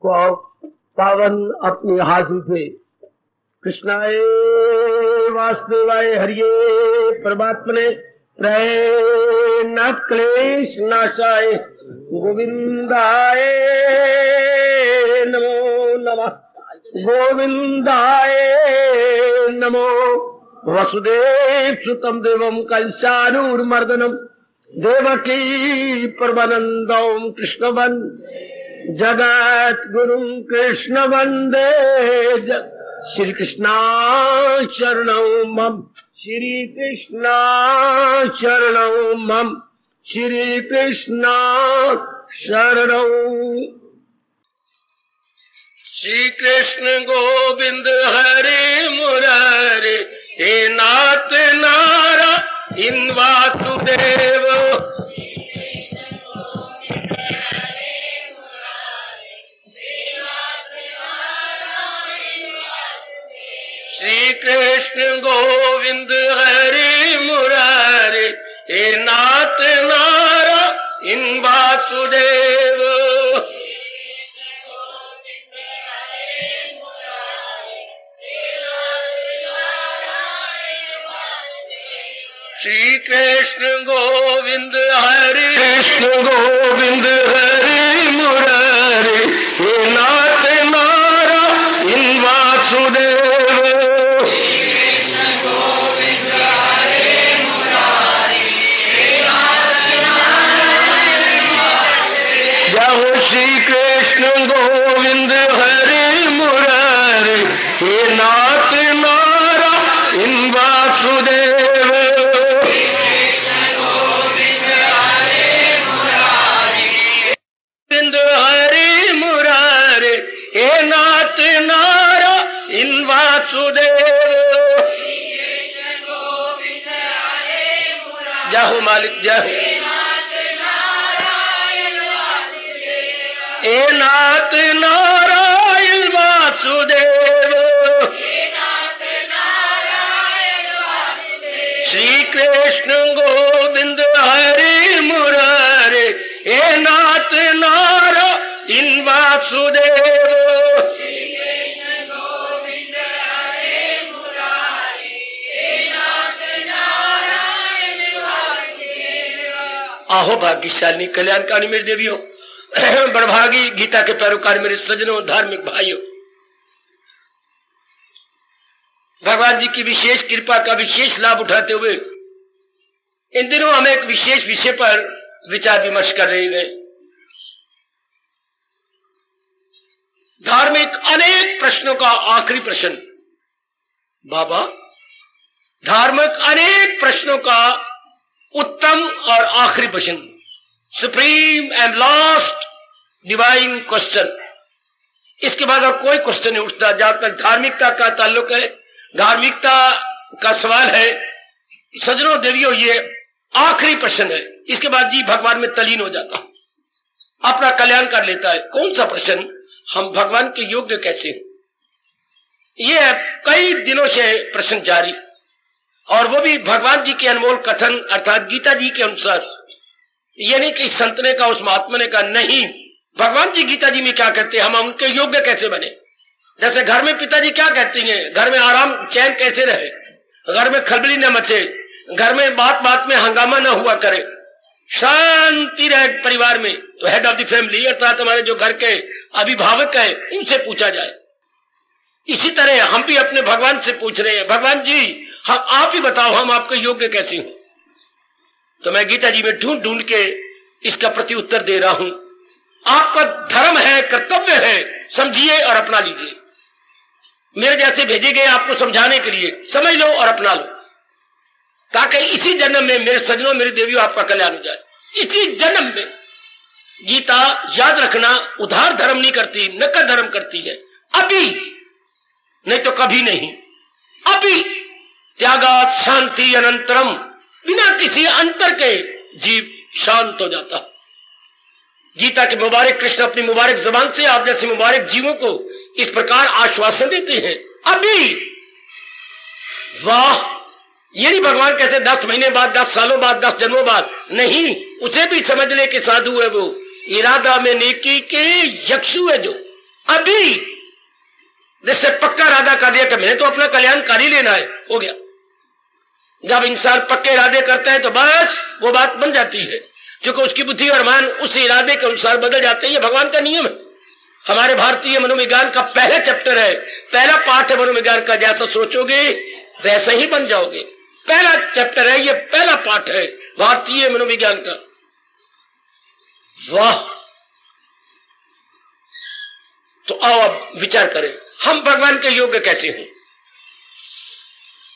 को पावन अपनी हाथ उठे। कृष्णाय वासुदेवाय हरिये परमात्मने प्रणत क्लेश नाशाय गोविंदाय नमो नमः। गोविंदाय नमो। वसुदेव सुतम देवम कंसानुर्मर्दनम देवकी परमानंदम कृष्ण जगत गुरु कृष्ण वंदे। श्री कृष्णा शरणौ मम। श्री कृष्णा शरणौ मम। श्री कृष्णा शरणौ। श्री कृष्ण गोविंद हरे मुरारे हे नाथ नारायण वासुदेव। श्री कृष्ण गोविंद हरे मुरारे हे नाथ नारायण वासुदेव। श्री कृष्ण गोविंद हरे कृष्ण गोविंद हरे मुरारे हे नाथ नारायण वासुदेव। श्री कृष्ण गोविंद हरे मुरारे हे नाथ नारायण वासुदेव। गोविंद हरे मुरारे हे नाथ नारायण वासुदेव। जाहो मालिक जाहो। हे नाथ नारायण वासुदेव। श्री कृष्ण गोविंद हरे मुरारे हे नाथ नारायण वासुदेव। आहो भाग्यशाली कल्याणकारी मेरी देवियों, बड़भागी गीता के पैरोकार मेरे सज्जनों, धार्मिक भाइयों, भगवान जी की विशेष कृपा का विशेष लाभ उठाते हुए इन दिनों हम एक विशेष विषय पर विचार विमर्श कर रहे हैं। धार्मिक अनेक प्रश्नों का आखिरी प्रश्न बाबा, धार्मिक अनेक प्रश्नों का उत्तम और आखिरी प्रश्न, supreme and last divine question. इसके बाद और कोई क्वेश्चन नहीं उठता जहां तक धार्मिकता का ताल्लुक है। धार्मिकता का सवाल है सज्जनों देवियों, ये आखिरी प्रश्न है। इसके बाद जी भगवान में तलीन हो जाता, अपना कल्याण कर लेता है। कौन सा प्रश्न? हम भगवान के योग्य कैसे हैं? ये कई दिनों से प्रश्न जारी, और वो भी भगवान जी के अनमोल कथन अर्थात गीता जी के अनुसार। ये नहीं कि संत ने कहा, उस महात्मा ने कहा, नहीं, भगवान जी गीता जी में क्या कहते हैं, हम उनके योग्य कैसे बने। जैसे घर में पिताजी क्या कहती हैं, घर में आराम चैन कैसे रहे, घर में खलबली न मचे, घर में बात बात में हंगामा न हुआ करे, शांति रहे परिवार में। तो हेड ऑफ द फैमिली अर्थात हमारे जो घर के अभिभावक हैं उनसे पूछा जाए। इसी तरह हम भी अपने भगवान से पूछ रहे हैं, भगवान जी हम आप ही बताओ हम आपके योग्य कैसे हैं। तो मैं गीता जी में ढूंढ ढूंढ के इसका प्रति उत्तर दे रहा हूं। आपका धर्म है, कर्तव्य है, समझिए और अपना लीजिए। मेरे जैसे भेजे गए आपको समझाने के लिए, समझ लो और अपना लो, ताकि इसी जन्म में मेरे सज्जनों मेरी देवियों आपका कल्याण हो जाए। इसी जन्म में गीता याद रखना उधार धर्म नहीं करती, नकद धर्म करती है। अभी नहीं तो कभी नहीं। अभी त्यागात शांति अनंतरम, बिना किसी अंतर के जीव शांत हो जाता। गीता के मुबारक कृष्ण अपनी मुबारक जबान से आप जैसे मुबारक जीवों को इस प्रकार आश्वासन देते हैं, अभी। वाह, ये नहीं भगवान कहते 10 महीने बाद, 10 सालों बाद, 10 जन्मों बाद, नहीं, उसे भी समझ ले कि साधु है वो, इरादा में नेकी के यक्षु है जो, अभी जैसे पक्का इरादा कर दिया कि मैंने तो अपना कल्याण कर ही लेना है, हो गया। जब इंसान पक्के इरादे करता है तो बस वो बात बन जाती है, क्योंकि उसकी बुद्धि और मन उस इरादे के अनुसार बदल जाते हैं। ये भगवान का नियम है। हमारे भारतीय मनोविज्ञान का पहला चैप्टर है, पहला पाठ है मनोविज्ञान का, जैसा सोचोगे वैसा ही बन जाओगे। पहला चैप्टर है, ये पहला पाठ है भारतीय मनोविज्ञान का। वाह! तो आओ अब विचार करें, हम भगवान के योग्य कैसे हैं।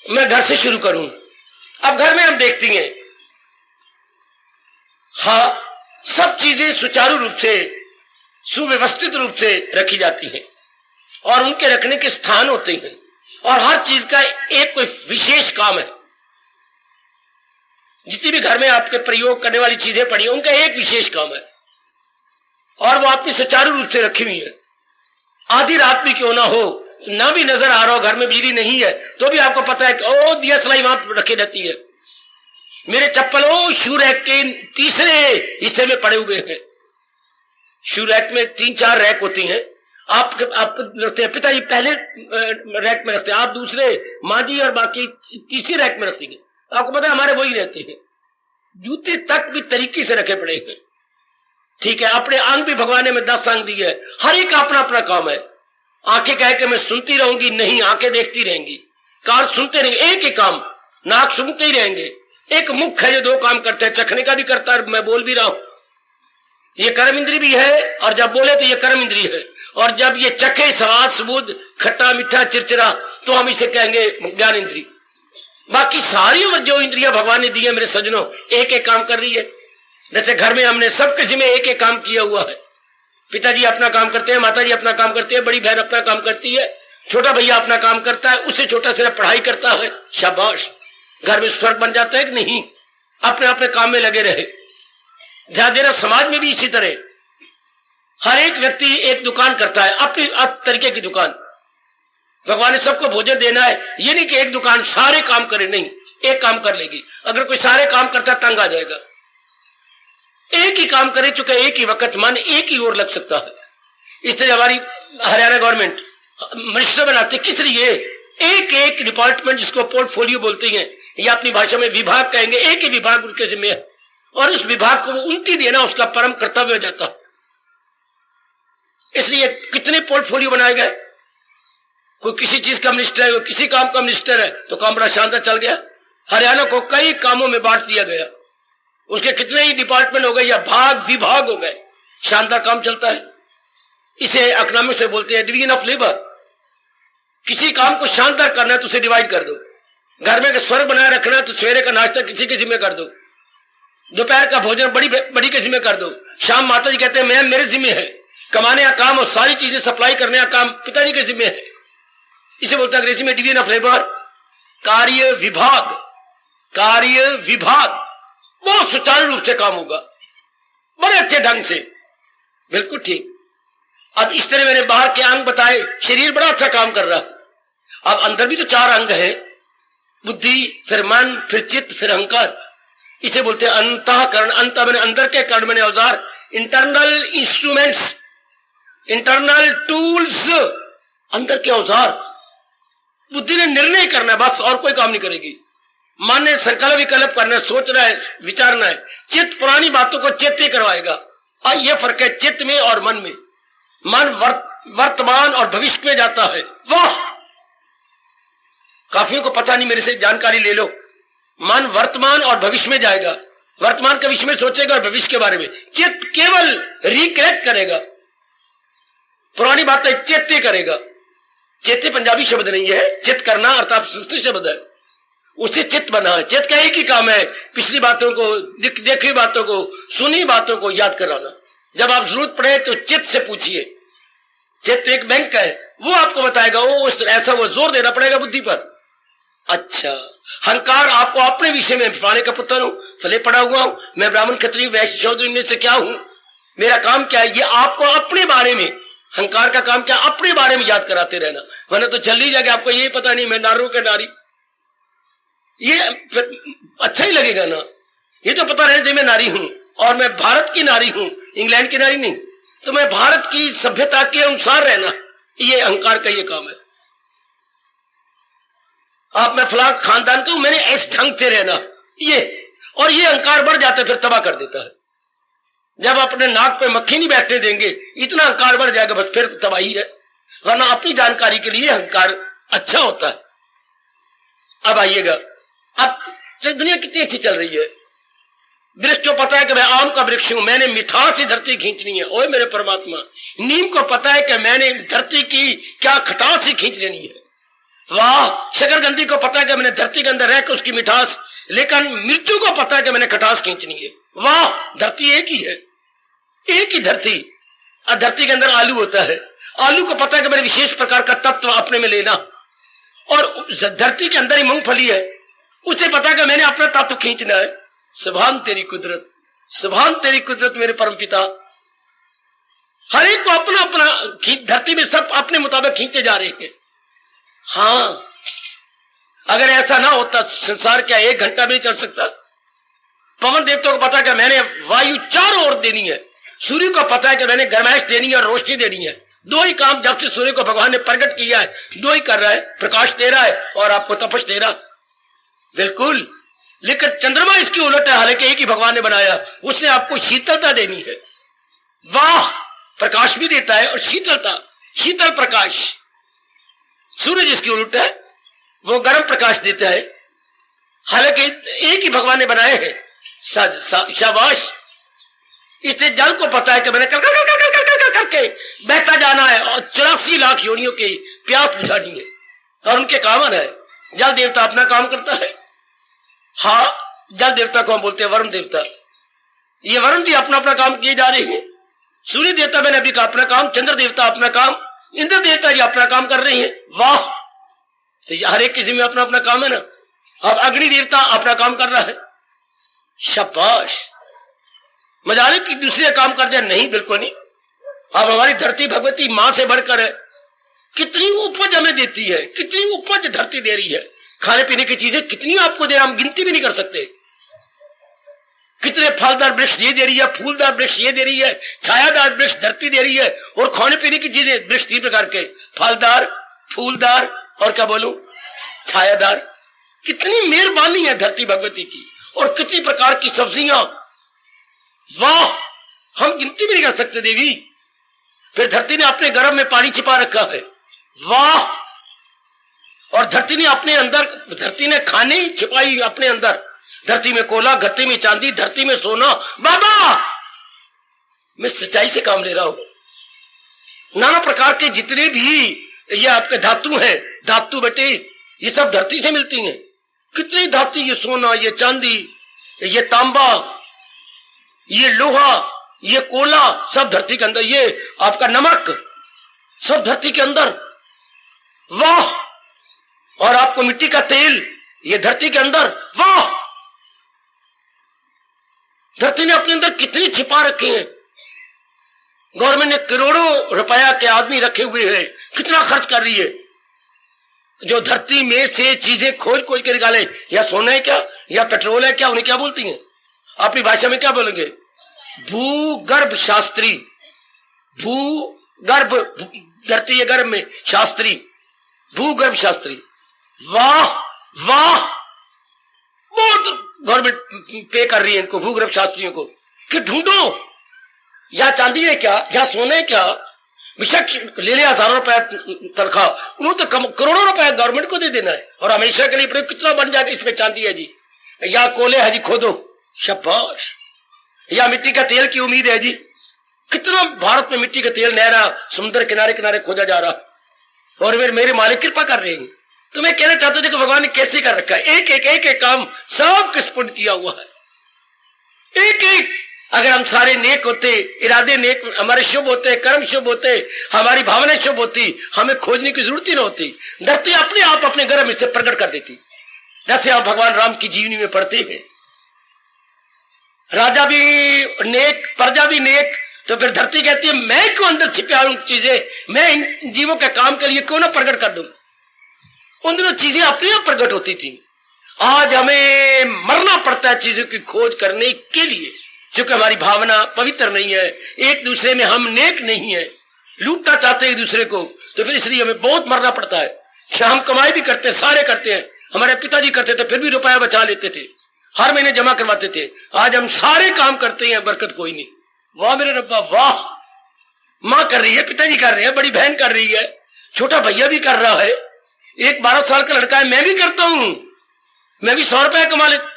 मैं घर से शुरू करूं। अब घर में हम देखती हैं, हाँ, सब चीजें सुचारू रूप से, सुव्यवस्थित रूप से रखी जाती हैं और उनके रखने के स्थान होते हैं, और हर चीज का एक कोई विशेष काम है। जितनी भी घर में आपके प्रयोग करने वाली चीजें पड़ी हैं, उनका एक विशेष काम है और वो आपकी सुचारू रूप से रखी हुई है। आधी रात भी क्यों ना हो, ना भी नजर आ रहा हो, घर में बिजली नहीं है, तो भी आपको पता है कि ओ दिया सलाई वहां रखी रहती है। मेरे चप्पल ओ शू रैक के तीसरे हिस्से में पड़े हुए हैं। शू रैक में 3-4 रैक होती हैं। आप रखते हैं, पिताजी पहले रैक में रखते हैं, आप दूसरे, माँ जी और बाकी तीसरी रैक में रखती है। आपको पता है हमारे वही रहते हैं। जूते तक भी तरीके से रखे पड़े हैं। ठीक है, अपने अंग भी भगवान ने 10 अंग दिए है, हर एक का अपना अपना काम है। आंखें कह के मैं सुनती रहूंगी, नहीं, आंखें देखती रहेंगी। कान सुनते रहेंगे, एक ही काम। नाक सुनते ही रहेंगे। एक मुख है जो 2 काम करते हैं, चखने का भी करता है, मैं बोल भी रहा हूं, ये कर्म इंद्री भी है, और जब बोले तो ये कर्म इंद्री है। और जब ये चखे स्वाद सुबुद, खट्टा मीठा चिरचिरा, तो हम इसे कहेंगे ज्ञान इंद्री। बाकी सारी जो इंद्रियां भगवान ने दी है मेरे सज्जनों, एक एक काम कर रही है। जैसे घर में हमने सबके जिम्मे एक एक काम किया हुआ है। पिताजी अपना काम करते हैं, माताजी अपना काम करते हैं, बड़ी बहन अपना काम करती है, छोटा भैया अपना काम करता है, उससे छोटा सिर्फ पढ़ाई करता है। शाबाश! घर में स्वर्ग बन जाता है कि नहीं? अपने अपने काम में लगे रहे। ध्यान देना, समाज में भी इसी तरह हर एक व्यक्ति एक दुकान करता है, अपनी तरीके की दुकान। भगवान ने सबको भोजन देना है, ये नहीं कि एक दुकान सारे काम करे, नहीं, एक काम कर लेगी। अगर कोई सारे काम करता है तंग आ जाएगा। एक ही काम करे, चुके एक ही वक्त मन एक ही ओर लग सकता है। इसलिए हमारी हरियाणा गवर्नमेंट मिनिस्टर बनाते, किस लिए? एक एक डिपार्टमेंट, जिसको पोर्टफोलियो बोलते हैं या अपनी भाषा में विभाग कहेंगे, एक ही विभाग उनके जिम्मे है और उस विभाग को उन्नति देना उसका परम कर्तव्य हो जाता है। इसलिए कितने पोर्टफोलियो बनाए गए। कोई किसी चीज का मिनिस्टर है, कोई किसी काम का मिनिस्टर है, तो काम बड़ा शानदार चल गया। हरियाणा को कई कामों में बांट दिया गया, उसके कितने ही डिपार्टमेंट हो गए या भाग विभाग हो गए, शानदार काम चलता है। इसे इकोनॉमिक्स से बोलते हैं डिवीजन ऑफ लेबर। किसी काम को शानदार करना है तो उसे डिवाइड कर दो। घर में स्वर्ग बनाए रखना है तो सवेरे का नाश्ता किसी के जिम्मे कर दो, दोपहर का भोजन बड़ी के जिम्मे कर दो, शाम माता जी कहते हैं मैं मेरे जिम्मे है, कमाने का काम और सारी चीजें सप्लाई करने का काम पिताजी के जिम्मे है। इसे बोलता है अंग्रेजी में डिवीजन ऑफ लेबर, कार्य विभाग। कार्य विभाग बहुत सुचारू रूप से काम होगा, बड़े अच्छे ढंग से, बिल्कुल ठीक। अब इस तरह मैंने बाहर के अंग बताए, शरीर बड़ा अच्छा काम कर रहा। अब अंदर भी तो 4 अंग है, बुद्धि, फिर मन, फिर चित्त, फिर अहंकार। इसे बोलते हैं अंतःकरण। अंत मैंने अंदर के, कर्ण मैंने औजार, इंटरनल इंस्ट्रूमेंट्स, इंटरनल टूल्स, अंदर के औजार। बुद्धि ने निर्णय करना है बस, और कोई काम नहीं करेगी। मन ने संकल्प विकल्प करना है, सोचना है, विचारना है। चित्त पुरानी बातों को चेते करवाएगा। और यह फर्क है चित्त में और मन में। मन वर्तमान और भविष्य में जाता है। वाह, काफियों को पता नहीं, मेरे से जानकारी ले लो। मन वर्तमान और भविष्य में जाएगा, वर्तमान के विषय में सोचेगा और भविष्य के बारे में। चित्त केवल रिकलेक्ट करेगा, पुरानी बातें चेते करेगा। चेते पंजाबी शब्द नहीं है, चित्त करना अर्थात संस्कृत शब्द है, उससे चित्त बना है। चित्त का एक ही काम है, पिछली बातों को, देखी बातों को, सुनी बातों को याद कराना। जब आप जरूरत पड़े तो चित्त से पूछिए। चित्त एक बैंक है, वो आपको बताएगा। वो ऐसा वो जोर देना पड़ेगा बुद्धि पर। अच्छा, अहंकार आपको अपने विषय में, फलाने का पुत्र हूं, फले पड़ा हुआ हूं, मैं ब्राह्मण क्षत्रिय वैश्य शूद्र में से क्या हूं, मेरा काम क्या है, ये आपको अपने बारे में, अहंकार का काम क्या, अपने बारे में याद कराते रहना। वरना तो चल ही जाएगा, आपको यही पता नहीं मैं नारों के नारी, ये अच्छा ही लगेगा ना। ये तो पता रहना चाहिए मैं नारी हूं और मैं भारत की नारी हूं, इंग्लैंड की नारी नहीं। तो मैं भारत की सभ्यता के अनुसार रहना, ये अहंकार का ये काम है। आप मैं फलां खानदान का हूं, मैंने इस ढंग से रहना, ये, और ये अहंकार बढ़ जाता है, फिर तबाह कर देता है। जब अपने नाक पे मक्खी नहीं बैठने देंगे, इतना अहंकार बढ़ जाएगा, बस फिर तबाही है। वरना अपनी जानकारी के लिए अहंकार अच्छा होता है। अब आइएगा, अब दुनिया कितनी अच्छी चल रही है। वृक्ष को पता है कि मैं आम का वृक्ष हूं, मैंने मिठास से धरती खींचनी है, ओए मेरे परमात्मा। नीम को पता है कि मैंने धरती की क्या खटास से खींच लेनी है, वाह। शकरगंदी को पता है कि मैंने धरती के अंदर रहकर उसकी मिठास, लेकिन मिर्चों को पता है कि मैंने खटास खींचनी है, वाह। धरती एक ही है, एक ही धरती। और धरती के अंदर आलू होता है, आलू को पता है कि मैंने विशेष प्रकार का तत्व अपने में लेना, और धरती के अंदर ही मूंगफली है, उसे पता है कि मैंने अपना तत्व खींचना है। सुभान तेरी कुदरत, सुभान तेरी कुदरत मेरे परम पिता। हर एक को अपना अपना धरती में सब अपने मुताबिक खींचते जा रहे हैं। हाँ, अगर ऐसा ना होता संसार क्या 1 घंटा भी नहीं चल सकता। पवन देवता को पता है कि मैंने वायु चारों ओर देनी है, सूर्य को पता है कि मैंने गर्माइश देनी है और रोशनी देनी है। दो ही काम जब से सूर्य को भगवान ने प्रकट किया है, दो ही कर रहा है, प्रकाश दे रहा है और आपको तपश दे रहा, बिल्कुल। लेकिन चंद्रमा इसकी उलट है, हालांकि एक ही भगवान ने बनाया, उसने आपको शीतलता देनी है, वाह। प्रकाश भी देता है और शीतलता, शीतल प्रकाश। सूरज इसकी उलट है, वो गर्म प्रकाश देता है, हालांकि एक ही भगवान ने बनाए हैं। शाबाश। इसलिए जल को पता है कि मैंने करके बहता जाना है और 84 लाख योनियों की प्यास बुझानी है, और उनके काम है। जल देवता अपना काम करता है। हाँ, जल देवता को हम बोलते हैं वरुण देवता। ये वरुण जी अपना अपना काम किए जा रहे हैं। सूर्य देवता मैंने अभी का अपना काम, चंद्र देवता अपना काम, इंद्र देवता जी अपना काम कर रहे हैं, वाह। तो हर एक किसी में अपना अपना काम है ना। अब अग्नि देवता अपना काम कर रहा है, शाबाश। मजाले की दूसरे काम कर जाए, नहीं, बिल्कुल नहीं। अब हमारी धरती भगवती मां से बढ़कर है, कितनी उपज हमें देती है, कितनी उपज धरती दे रही है। खाने पीने की चीजें कितनी आपको दे रहा, हम गिनती भी नहीं कर सकते। कितने फलदार वृक्ष ये दे रही है, फूलदार वृक्ष ये दे रही है, छायादार वृक्ष धरती दे रही है, और खाने पीने की चीजें वृक्ष 3 प्रकार के, फलदार, फूलदार और क्या बोलूं, छायादार। कितनी मेहरबानी है धरती भगवती की, और कितनी प्रकार की सब्जियां, वाह। हम गिनती भी नहीं कर सकते देवी। फिर धरती ने अपने गर्भ में पानी छिपा रखा है, वाह। और धरती ने अपने अंदर, धरती ने खाने ही छिपाई अपने अंदर। धरती में कोला, धरती में चांदी, धरती में सोना। बाबा, मैं सच्चाई से काम ले रहा हूं। नाना प्रकार के जितने भी ये आपके धातु हैं, धातु बेटे, ये सब धरती से मिलती हैं। कितनी धातु, ये सोना, ये चांदी, ये तांबा, ये लोहा, ये कोला, सब धरती के अंदर। ये आपका नमक, सब धरती के अंदर, वाह। और आपको मिट्टी का तेल, ये धरती के अंदर, वाह। धरती ने अपने अंदर कितनी छिपा रखे हैं। गवर्नमेंट ने करोड़ों रुपया के आदमी रखे हुए हैं, कितना खर्च कर रही है, जो धरती में से चीजें खोज खोज के निकाले। या सोना है क्या, या पेट्रोल है क्या, उन्हें क्या बोलती हैं अपनी भाषा में, क्या बोलेंगे, भूगर्भ शास्त्री, भूगर्भ, धरती है गर्भ में, शास्त्री, भूगर्भ शास्त्री, वाह वाह। बहुत गवर्नमेंट पे कर रही है इनको, भूगर्भ शास्त्रियों को, कि ढूंढो या चांदी है क्या, या सोना है क्या। बेशक ले ले हजारों रुपया तनख्वाह, उन्होंने तो करोड़ों रुपया गवर्नमेंट को दे देना है, और हमेशा के लिए कितना बन जाएगा, इसमें चांदी है जी, या कोले है जी, खोदो, शाबाश। या मिट्टी का तेल की उम्मीद है जी, कितना भारत में मिट्टी का तेल नहरा समुद्र किनारे किनारे खोजा जा रहा, और मेरे मालिक कृपा कर रहे हैं। तो मैं कहना चाहता था कि भगवान ने कैसे कर रखा है, एक एक काम सब किस्मत किया हुआ है, एक एक। अगर हम सारे नेक होते, इरादे नेक, हमारे शुभ होते, कर्म शुभ होते, हमारी भावनाएं शुभ होती, हमें खोजने की जरूरत ही नहीं होती। धरती अपने आप अपने गर्भ में से प्रकट कर देती, जैसे आप भगवान राम की जीवनी में पढ़ते हैं। राजा भी नेक, प्रजा भी नेक, तो फिर धरती कहती है मैं क्यों अंदर छिपा हूं चीजें, मैं इन जीवों के काम के लिए क्यों ना प्रकट कर दूं। उन दिनों चीजें अपने आप प्रकट होती थी। आज हमें मरना पड़ता है चीजों की खोज करने के लिए, क्योंकि हमारी भावना पवित्र नहीं है, एक दूसरे में हम नेक नहीं है, लूटना चाहते हैं एक दूसरे को, तो फिर इसलिए हमें बहुत मरना पड़ता है। क्या हम कमाई भी करते हैं, सारे करते हैं, हमारे पिताजी करते थे, फिर भी रुपया बचा लेते थे, हर महीने जमा करवाते थे। आज हम सारे काम करते हैं, बरकत कोई नहीं। वाह मेरे रब्बा वाह, माँ कर रही है, पिताजी कर रहे हैं, बड़ी बहन कर रही है, छोटा भैया भी कर रहा है, एक 12 साल का लड़का है, मैं भी करता हूं, मैं भी 100 रुपया कमा लेता।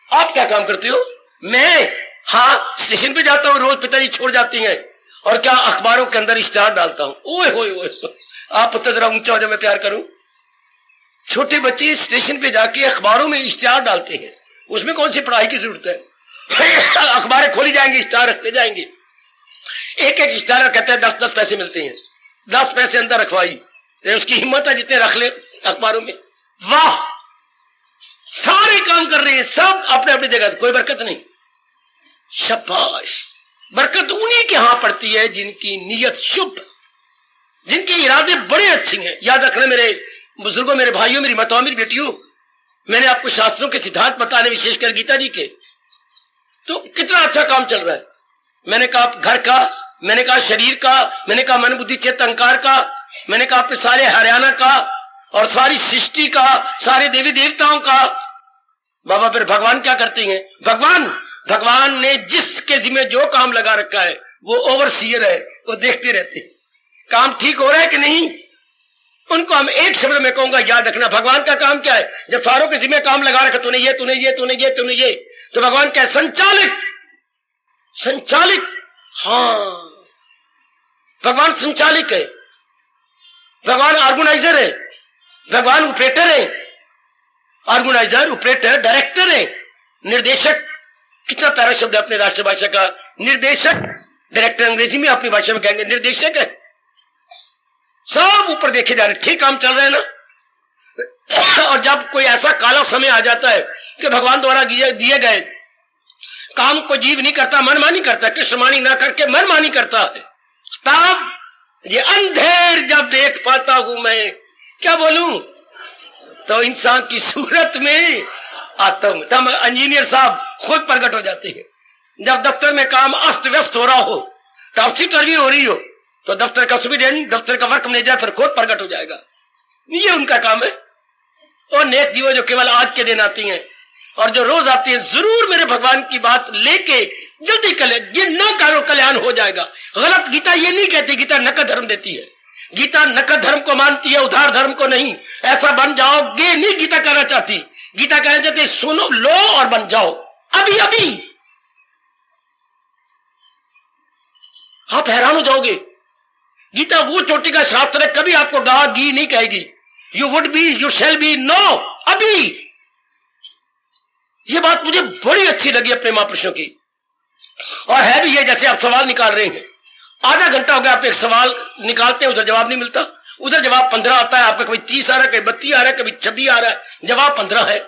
आप क्या काम करते हो? मैं हाँ स्टेशन पे जाता हूँ रोज, पिताजी छोड़ जाती हैं, और क्या अखबारों के अंदर इश्तिहार डालता हूं। ओए होए होए, आप पुत्र जरा ऊंचा हो जाए, मैं प्यार करूं। छोटे बच्चे स्टेशन पे जाके अखबारों में इश्तिहार डालते हैं, उसमें कौन सी पढ़ाई की जरूरत है? अखबारें खोली जाएंगी, इश्तिहार रखते जाएंगे, एक एक इश्तिहार कहते हैं 10-10 पैसे मिलते हैं, 10 पैसे अंदर रखवाई, उसकी हिम्मत है जितने रख ले अखबारों में। वाह, सारे काम कर रहे हैं, सब अपने अपनी जगह, कोई बरकत नहीं। शाबाश, बरकत उन्हीं के यहां पड़ती है जिनकी नीयत शुभ, जिनके इरादे बड़े अच्छे हैं। याद रखना मेरे बुजुर्गों, मेरे भाइयों, मेरी माताओं, मेरी बेटियों, मैंने आपको शास्त्रों के सिद्धांत बताने, विशेषकर गीता जी के, तो कितना अच्छा काम चल रहा है। मैंने कहा घर का, मैंने कहा शरीर का, मैंने कहा मन बुद्धि चित्त अहंकार का, मैंने कहा आपके सारे हरियाणा का और सारी सृष्टि का, सारे देवी देवताओं का। बाबा फिर भगवान क्या करते हैं? भगवान ने जिसके जिम्मे जो काम लगा रखा है वो ओवरसीयर है, वो देखते रहते हैं काम ठीक हो रहा है कि नहीं। उनको हम एक शब्द में कहूंगा, याद रखना भगवान का काम क्या है। जब सारों के जिम्मे काम लगा रखा, तूने ये, तूने ये, तूने ये, तूने ये, तो भगवान क्या है? संचालिक। हाँ, भगवान संचालिक है, भगवान ऑर्गेनाइजर है, भगवान ऑपरेटर है, ऑर्गेनाइजर, ऑपरेटर, डायरेक्टर है, निर्देशक। कितना प्यारा शब्द है अपने राष्ट्रभाषा का, निर्देशक। डायरेक्टर अंग्रेजी में, अपनी भाषा में कहेंगे निर्देशक है। सब ऊपर देखे जा रहे, ठीक काम चल रहे हैं ना। और जब कोई ऐसा काला समय आ जाता है कि भगवान द्वारा दिए गए काम को जीव नहीं करता, मनमानी करता, कृष्णमानी ना करके मनमानी करता है, तब ये अंधेर जब देख पाता हूं मैं, क्या बोलूं, तो इंसान की सूरत में आता हूं। तब इंजीनियर साहब खुद प्रकट हो जाते हैं। जब दफ्तर में काम अस्त व्यस्त हो रहा हो, टॉपसी इंटरव्यू हो रही हो, तो दफ्तर का सुपरिटेंडेंट, दफ्तर का वर्क मैनेजर फिर खुद प्रकट हो जाएगा। ये उनका काम है। और नेक जीवो जो केवल आज के दिन आती हैं और जो रोज आती हैं, जरूर मेरे भगवान की बात लेके जल्दी कल्याण, ये न करो कल्याण हो जाएगा। गलत गीता ये नहीं कहती, गीता नकद धर्म देती है, गीता नकद धर्म को मानती है, उधार धर्म को नहीं। ऐसा बन जाओगे नहीं गीता कहना चाहती, गीता कहना चाहती सुनो, लो और बन जाओ अभी अभी। आप हैरान हो जाओगे, गीता वो चोटी का शास्त्र है, कभी आपको गा गी नहीं कहेगी। You would be, you shall be, no अभी। ये बात मुझे बड़ी अच्छी लगी अपने महापुरुषों की। और है भी ये, जैसे आप सवाल निकाल रहे हैं, आधा घंटा हो गया आप एक सवाल निकालते हैं, उधर जवाब नहीं मिलता, उधर जवाब 15 आता है आपका, कभी 30 आ रहा है, कभी 32 आ रहा है, कभी 26 आ रहा है, जवाब 15 है।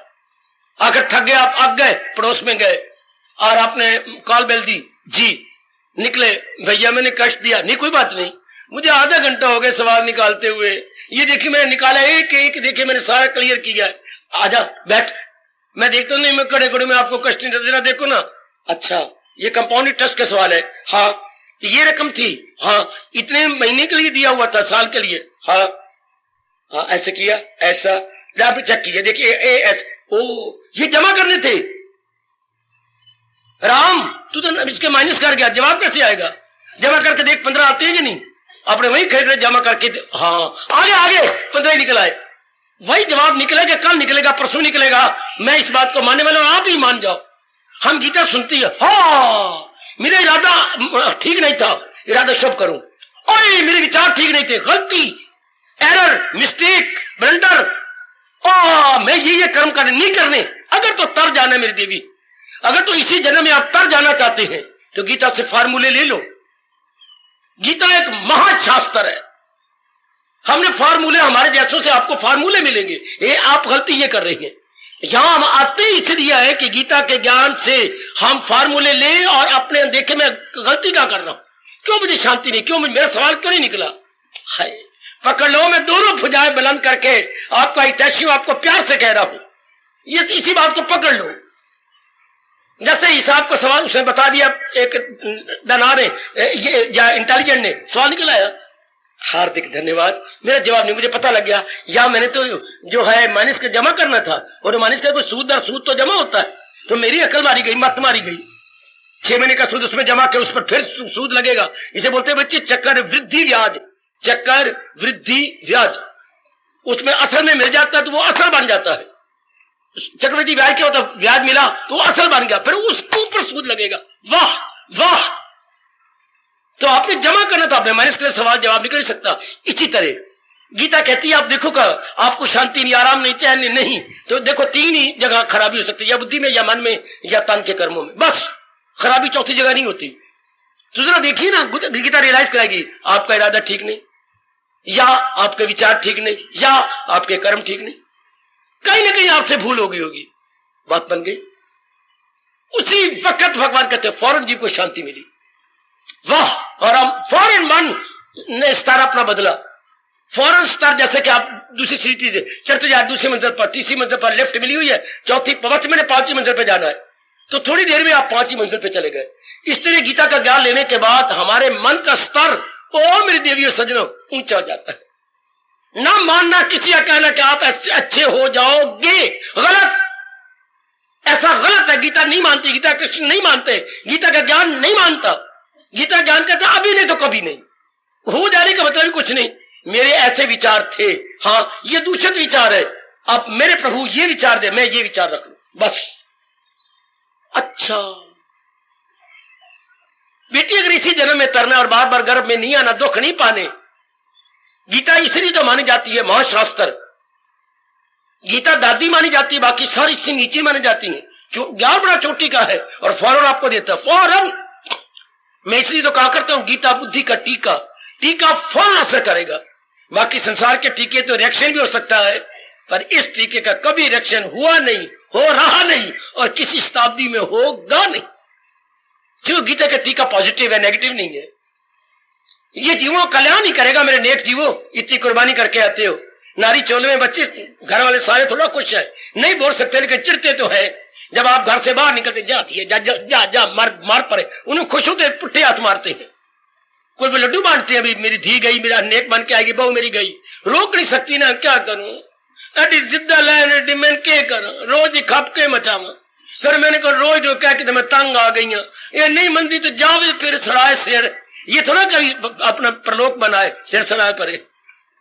आखिर थक गए आप, आग गए, पड़ोस में गए और आपने कॉल बेल दी, जी निकले, भैया मैंने कष्ट दिया, नहीं कोई बात नहीं, मुझे आधा घंटा हो गया सवाल निकालते हुए, ये देखिए मैंने निकाला एक एक, देखिए मैंने सारा क्लियर किया, आजा बैठ। मैं देखता हूँ नहीं, मैं कड़े कड़े में आपको कष्ट नहीं देना, देखो ना, अच्छा ये कंपाउंड इंटरेस्ट का सवाल है, हाँ ये रकम थी, हाँ इतने महीने के लिए दिया हुआ था, साल के लिए, हाँ हाँ ऐसे किया, ऐसा आपने चेक किया, देखिए एस, ओ ये जमा करने थे। राम तू तो इसके माइनस कर गया, जवाब कैसे आएगा? जमा करके देख 15 आते हैं कि नहीं, आपने वही खरीद जमा करके, हाँ आगे आगे 15 ही निकल आए, वही जवाब निकलेगा, कल निकलेगा, परसों निकलेगा। मैं इस बात को मानने वाला हूं, आप ही मान जाओ। हम गीता सुनती है, हाँ मेरा इरादा ठीक नहीं था, इरादा शुभ करूं, और मेरे विचार ठीक नहीं थे, गलती, एरर, मिस्टेक, ब्लंडर, मैं ये कर्म करने नहीं करने। अगर तो तर जाना मेरी देवी, अगर तो इसी जन्म में आप तर जाना चाहते हैं तो गीता से फार्मूले ले लो। गीता एक महाशास्त्र है, हमने फार्मूले, हमारे जैसों से आपको फार्मूले मिलेंगे। ये आप गलती ये कर रही हैं, यहां हम आते ही इसलिए है कि गीता के ज्ञान से हम फार्मूले ले और अपने देखे मैं गलती क्या कर रहा हूं, क्यों मुझे शांति नहीं, क्यों मेरा सवाल क्यों नहीं निकला। हाय पकड़ लो, मैं दोनों भुजाएं बुलंद करके आपका हितैषी, आपको प्यार से कह रहा हूं, ये इसी बात को पकड़ लो। जैसे हिसाब का सवाल उसने बता दिया, एक दानार ये इंटेलिजेंट ने सवाल निकल आया, हार्दिक धन्यवाद, मेरा जवाब नहीं, मुझे पता लग गया, या मैंने तो जो है माइनस का जमा करना था, और माइनस का कोई सूद दर सूद तो जमा होता है, तो मेरी अकल मारी गई, मत मारी गई। 6 महीने का सूद उसमें जमा के उस पर फिर सूद लगेगा। इसे बोलते हैं बच्चे चक्कर वृद्धि ब्याज, चक्कर वृद्धि ब्याज। उसमें असल में मिल जाता है तो वो असल बन जाता है। चक्रवृद्धि ब्याज क्या होता है? ब्याज मिला तो असल बन गया, फिर उसके ऊपर सूद लगेगा। वाह वाह, तो आपने जमा करना था, आपने माइनस कर, सवाल जवाब निकल सकता। इसी तरह गीता कहती है आप देखो का आपको शांति नहीं, आराम नहीं, चैन नहीं, तो देखो 3 ही जगह खराबी हो सकती है, या बुद्धि में, या मन में, या तन के कर्मों में, बस खराबी चौथी जगह नहीं होती। तो जरा देखिए ना, गीता रियलाइज कराएगी आपका इरादा ठीक नहीं, या आपके विचार ठीक नहीं, या आपके कर्म ठीक नहीं, कहीं ना कहीं आपसे भूल हो गई होगी, बात बन गई। उसी वक्त भगवान कहते फौरन जीव को शांति मिली। वाह, और हम फौरन मन ने स्तर अपना बदला, फौरन स्तर, जैसे कि आप दूसरी स्थिति से चढ़ते जा, दूसरी मंजिल पर, तीसरी मंजिल पर लिफ्ट मिली हुई है, चौथी पवच मैंने 5वीं मंजिल पर जाना है, तो थोड़ी देर में आप 5वीं मंजिल पर चले गए। इस तरह गीता का ज्ञान लेने के बाद हमारे मन का स्तर, ओ मेरे देवियों सज्जनों, ऊंचा हो जाता है। ना मानना किसी का कहना कि आप ऐसे अच्छे हो जाओगे, गलत, ऐसा गलत है। गीता नहीं मानती, गीता कृष्ण नहीं मानते, गीता का ज्ञान नहीं मानता। गीता ज्ञान कहता अभी नहीं तो कभी नहीं, हो जाने का मतलब कुछ नहीं। मेरे ऐसे विचार थे, हाँ ये दूषित विचार है, अब मेरे प्रभु ये विचार दे, मैं ये विचार रख लूं, बस। अच्छा बेटी, अगर इसी जन्म में तरना और बार बार गर्भ में नहीं आना, दुख नहीं पाने, गीता इसलिए तो मानी जाती है महाशास्त्र। गीता दादी मानी जाती है, बाकी सारी इससे नीचे मानी जाती है। ज्ञान बड़ा चोटी का है और फौरन आपको देता है, फौरन। मैं इसलिए तो कहा करता हूं गीता बुद्धि का टीका, टीका फौरन असर करेगा। बाकी संसार के टीके तो रिएक्शन भी हो सकता है, पर इस टीके का कभी रिएक्शन हुआ नहीं, हो रहा नहीं, और किसी शताब्दी में होगा नहीं। क्यों? गीता का टीका पॉजिटिव है, नेगेटिव नहीं है। ये जीवों कल्याण ही करेगा। मेरे नेक जीवों, इतनी कुर्बानी करके आते हो, नारी चोले में बच्चे, घर वाले सारे थोड़ा खुश है, नहीं बोल सकते लेकिन चिढ़ते तो है। जब आप घर से बाहर निकलते, जाती है जा जा जा, जा मार पड़े, उन्हें खुश होते, पुट्ठे हाथ मारते हैं। कोई वो लड्डू बांटते हैं, अभी मेरी धी गई, मेरा नेक बन के आएगी, बहू मेरी गई, रोक नहीं सकती ना, क्या करूं, अड़ी जिद्दा लैन मैं क्या करूं, रोज ही खप के मचावा। फिर मैंने कहा रोज जो कह के मैं तंग आ गई, ये नहीं मनती तो जावे फिर सराय सिर। ये थोड़ा कभी अपना प्रलोक बनाए, सिर सराय परे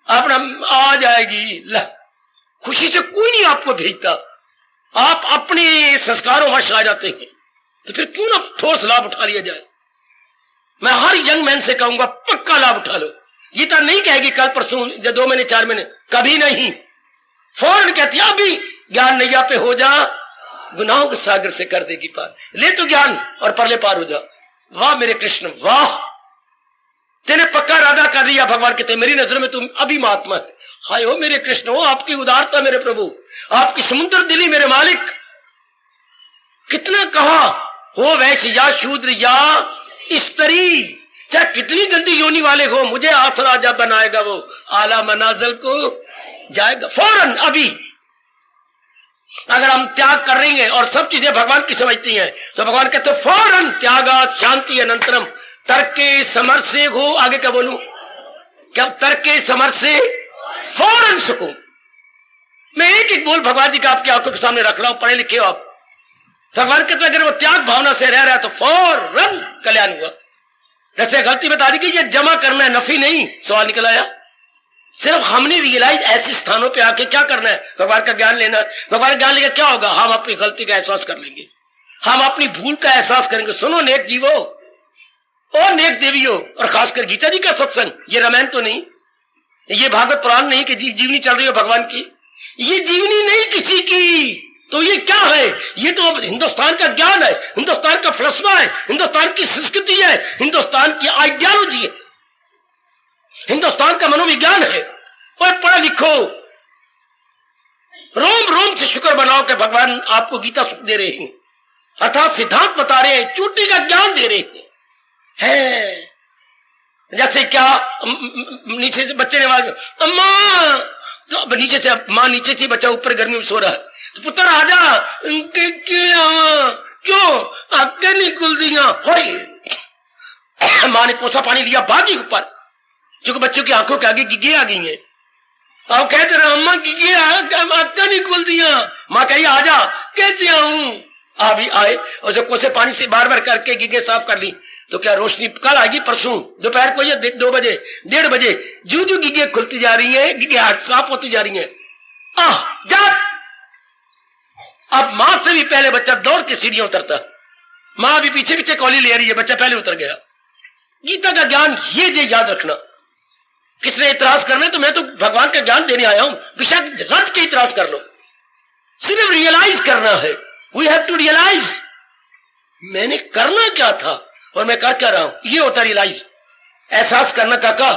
अपना आ जाएगी। खुशी से कोई नहीं आपको भेजता, आप अपने संस्कारों वश आ जाते हैं, तो फिर क्यों ना ठोस लाभ उठा लिया जाए। मैं हर यंग मैन से कहूंगा पक्का लाभ उठा लो। गीता नहीं कहेगी कल परसों या 2 महीने 4 महीने, कभी नहीं, फौरन कहती है अभी ज्ञान नैया पे हो जा, गुनाहों के सागर से कर देगी पार, ले तो ज्ञान और परले पार हो जा। वाह मेरे कृष्ण, वाह, तेने पक्का इरादा कर लिया। भगवान कहते मेरी नजर में तुम अभी महात्मा है। हाय हो मेरे कृष्ण, हो आपकी उदारता मेरे प्रभु, आपकी समुद्र दिली मेरे मालिक। कितना कहा हो वैश्य या शूद्र या स्त्री, चाहे कितनी गंदी योनि वाले हो, मुझे आसरा जब बनाएगा वो आला मनाजिल को जाएगा। फौरन अभी अगर हम त्याग कर रही हैं और सब चीजें भगवान की समझती हैं, तो भगवान कहते फौरन त्यागात शांति अनंतरम, तर्क के समर से हो। आगे क्या बोलूं, क्या तर्क के समर से फौरन सुकून। मैं एक एक बोल भगवान जी का आपकी आंखों के सामने रख रहा हूं, पढ़े लिखे हो आप। भगवान कहते अगर वो त्याग भावना से रह रहा है तो फौरन कल्याण हुआ। जैसे गलती बता दी कि ये जमा करना है, नफी नहीं, सवाल निकल आया। सिर्फ हमने रियलाइज ऐसे स्थानों पे आके क्या करना है, भगवान का ज्ञान लेना। भगवान का ज्ञान लेकर क्या होगा, हम अपनी गलती का एहसास कर लेंगे, हम अपनी भूल का एहसास करेंगे। सुनो नेक जीवो और नेक देवियों, और खासकर गीता जी का सत्संग, ये रामायण तो नहीं, ये भागवत पुराण नहीं कि जीवनी चल रही हो भगवान की, ये जीवनी नहीं किसी की, तो ये क्या है, ये तो हिंदुस्तान का ज्ञान है, हिंदुस्तान का फलसफा है, हिंदुस्तान की संस्कृति है, हिंदुस्तान की आइडियोलॉजी है, हिंदुस्तान का मनोविज्ञान है। और पढ़ो लिखो, रोम रोम से शुक्र बनाओ कि भगवान आपको गीता दे रहे हैं, अर्थात सिद्धांत बता रहे हैं, चोटी का ज्ञान दे रहे हैं। जैसे क्या नीचे से बच्चे ने आवाज, अम्मा, तो नीचे से माँ नीचे से, बच्चा ऊपर गर्मी में सो रहा है, तो पुत्र आजा, क्यों आगे नहीं खुल दिया? माँ ने कोसा पानी लिया, भागी ऊपर, क्योंकि बच्चों की आंखों के आगे गिगे आ गई हैं। अब कहते रहे अम्मा गिगे आंखें नहीं खुल दिया। माँ कही आजा। कैसे आऊं? अभी आए और जब कोसे पानी से बार बार करके गिगे साफ कर ली तो क्या रोशनी कल आएगी? परसों दोपहर को या 2 बजे 1:30 बजे जू जू गिगे खुलती जा रही है, गिगे हाथ साफ होती जा रही है। जा। अब मां से भी पहले बच्चा दौड़ के सीढ़ियां उतरता, मां भी पीछे पीछे कौली ले रही है, बच्चा पहले उतर गया। गीता का ज्ञान ये जे याद रखना। किसने इतराज करना है तो मैं तो भगवान का ज्ञान देने आया हूं, बेशक रट के इतराज कर लो, सिर्फ रियलाइज करना है। वी हैव टू रियलाइज मैंने करना क्या था और मैं कर क्या रहा हूं। ये होता रियलाइज, एहसास करना, काका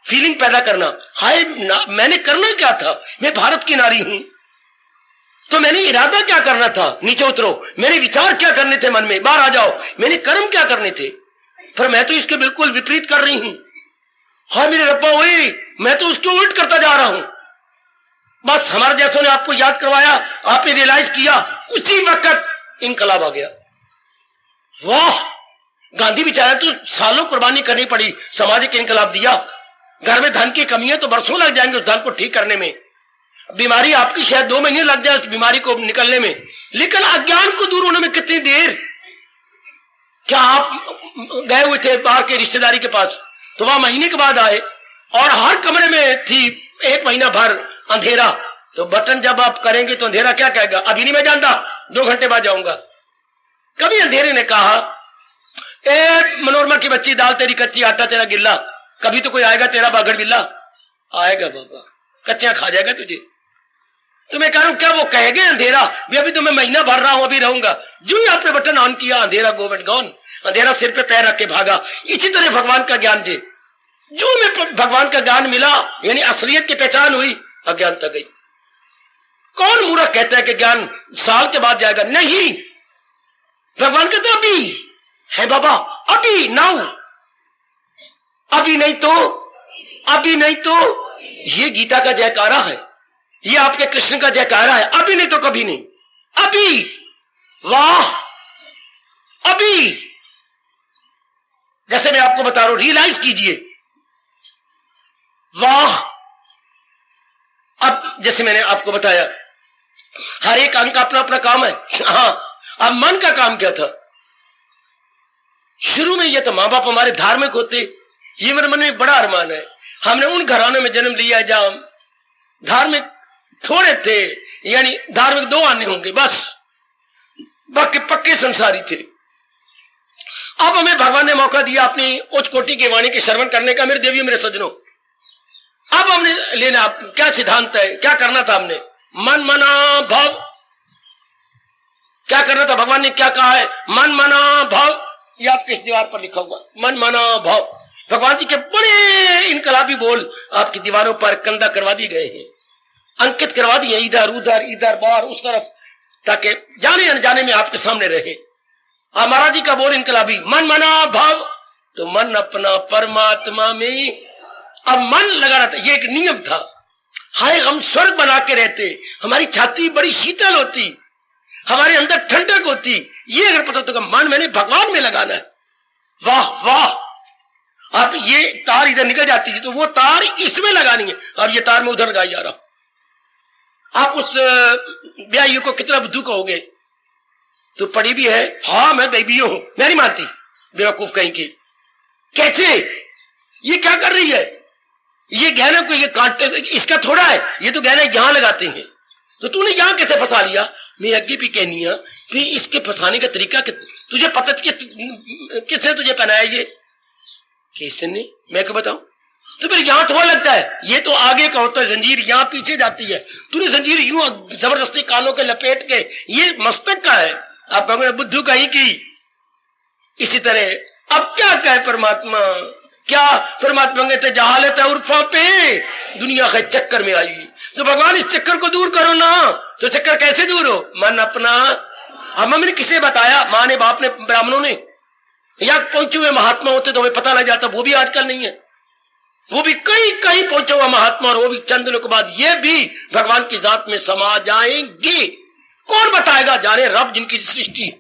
फीलिंग पैदा करना। हाय मैंने करना क्या था? मैं भारत की नारी हूं तो मैंने इरादा क्या करना था? नीचे उतरो। मैंने विचार क्या करने थे मन में? बाहर आ जाओ। मैंने कर्म क्या करने थे? पर मैं तो इसके बिल्कुल विपरीत कर रही हूं। हाय मेरे रब्बा, वही मैं तो उसके उल्ट करता जा रहा हूं। बस हमारे जैसों ने आपको याद करवाया, आपने रियलाइज किया, उसी वक्त इनकलाब आ गया। वाह, गांधी बेचारा तो सालों कुर्बानी करनी पड़ी, सामाजिक इनकलाब दिया। घर में धन की कमी है तो बरसों लग जाएंगे उस धन को ठीक करने में। बीमारी आपकी शायद 2 महीने लग जाए उस बीमारी को निकलने में, लेकिन अज्ञान को दूर होने में कितनी देर? क्या आप गए हुए थे बाहर के रिश्तेदारी के पास तो वहां महीने के बाद आए और हर कमरे में थी 1 महीना भर अंधेरा, तो बटन जब आप करेंगे तो अंधेरा क्या कहेगा? अभी नहीं मैं जानता, 2 घंटे बाद जाऊंगा। कभी अंधेरे ने कहा ए मनोरमा की बच्ची, दाल तेरी कच्ची, आटा तेरा गिल्ला, कभी तो कोई आएगा तेरा बागड़ बिल्ला? आएगा बाबा, कच्चियां खा जाएगा तुझे। तो मैं कह रहा हूं क्या वो कहेंगे अंधेरा भी अभी तो मैं महीना भर रहा हूं, अभी रहूंगा? जो ही आपने बटन ऑन किया अंधेरा गो एंड गॉन, अंधेरा सिर पे पैर रख के भागा। इसी तरह भगवान का ज्ञान जे जो मैं भगवान का ज्ञान मिला यानी असलियत की पहचान हुई, अज्ञानता गई। कौन मूर्ख कहता है कि ज्ञान साल के बाद जाएगा? नहीं, भगवान कहते अभी है बाबा, अभी नाउ, अभी नहीं तो, अभी नहीं तो। ये गीता का जयकारा है, ये आपके कृष्ण का जयकारा है। अभी नहीं तो कभी नहीं, अभी। वाह, अभी। जैसे मैं आपको बता रहा हूं, रियलाइज कीजिए। वाह, अब जैसे मैंने आपको बताया हर एक अंग का अपना अपना काम है। हाँ, अब मन का काम क्या था? शुरू में ये तो मां बाप हमारे धार्मिक होते, ये मेरे मन में बड़ा अरमान है। हमने उन घरानों में जन्म लिया जहां धार्मिक थोड़े थे, यानी धार्मिक 2 आने होंगे बस, बाकी पक्के संसारी थे। अब हमें भगवान ने मौका दिया अपनी उच्च कोटि की वाणी के श्रवण करने का। मेरे देवियों, मेरे सज्जनों, अब हमने लेना क्या सिद्धांत है, क्या करना था हमने? मन मना भाव। क्या करना था? भगवान ने क्या कहा है? मन मना भाव। ये आपके इस दीवार पर लिखा हुआ, मन मना भाव। भगवान जी के बड़े इनकलाबी बोल आपकी दीवारों पर कंधा करवा दिए गए हैं, अंकित करवा दिए, इधर उधर, इधर बाहर उस तरफ, ताकि जाने अनजाने में आपके सामने रहे। महाराज जी का बोल इनकलाबी, मन मना भाव। तो मन अपना परमात्मा में, अब मन लगा रहता, ये एक नियम था। हाय हम स्वर्ग बना के रहते, हमारी छाती बड़ी शीतल होती, हमारे अंदर ठंडक होती। ये अगर पता होता तो मन मैंने भगवान में लगाना है। वाह वाह, अब ये तार इधर निकल जाती है तो वो तार इसमें लगानी है, अब ये तार मैं उधर लगाई जा रहा हूं। आप उस ब्याही को कितना बुद्धू कहोगे? तो पढ़ी भी है, हाँ मैं बेबी हूं, मैं नहीं मानती, बेवकूफ कहीं की। कैसे? ये क्या कर रही है? ये गहना को ये काटते, इसका थोड़ा है, ये तो गहना यहां लगाते हैं, तो तूने यहां कैसे फंसा लिया? मैं अगे भी कहनी है फिर इसके फंसाने का तरीका तुझे पता किसने तुझे पहनाया? ये किसने? मैं क्या बताऊं? तो फिर यहां थोड़ा लगता है, ये तो आगे का होता है, जंजीर यहां पीछे जाती है, तूने जंजीर यूं जबरदस्ती कानों के लपेट के, ये मस्तक का है। आप कहोगे बुद्धू कहीं की। इसी तरह अब क्या कहे परमात्मा? क्या परमात्मा कहते जहालत है उर्फा पे दुनिया के चक्कर में आई, तो भगवान इस चक्कर को दूर करो ना। तो चक्कर कैसे दूर हो? मन अपना। हमने किसे बताया? माँ ने, बाप ने, ब्राह्मणों ने, या पहुंचे हुए महात्मा होते तो हमें पता लग जाता। वो भी आजकल नहीं है, वो भी कहीं कहीं पहुंचा हुआ महात्मा, और वो भी चंद दिनों के बाद ये भी भगवान की जात में समा जाएंगे। कौन बताएगा? जाने रब जिनकी सृष्टि।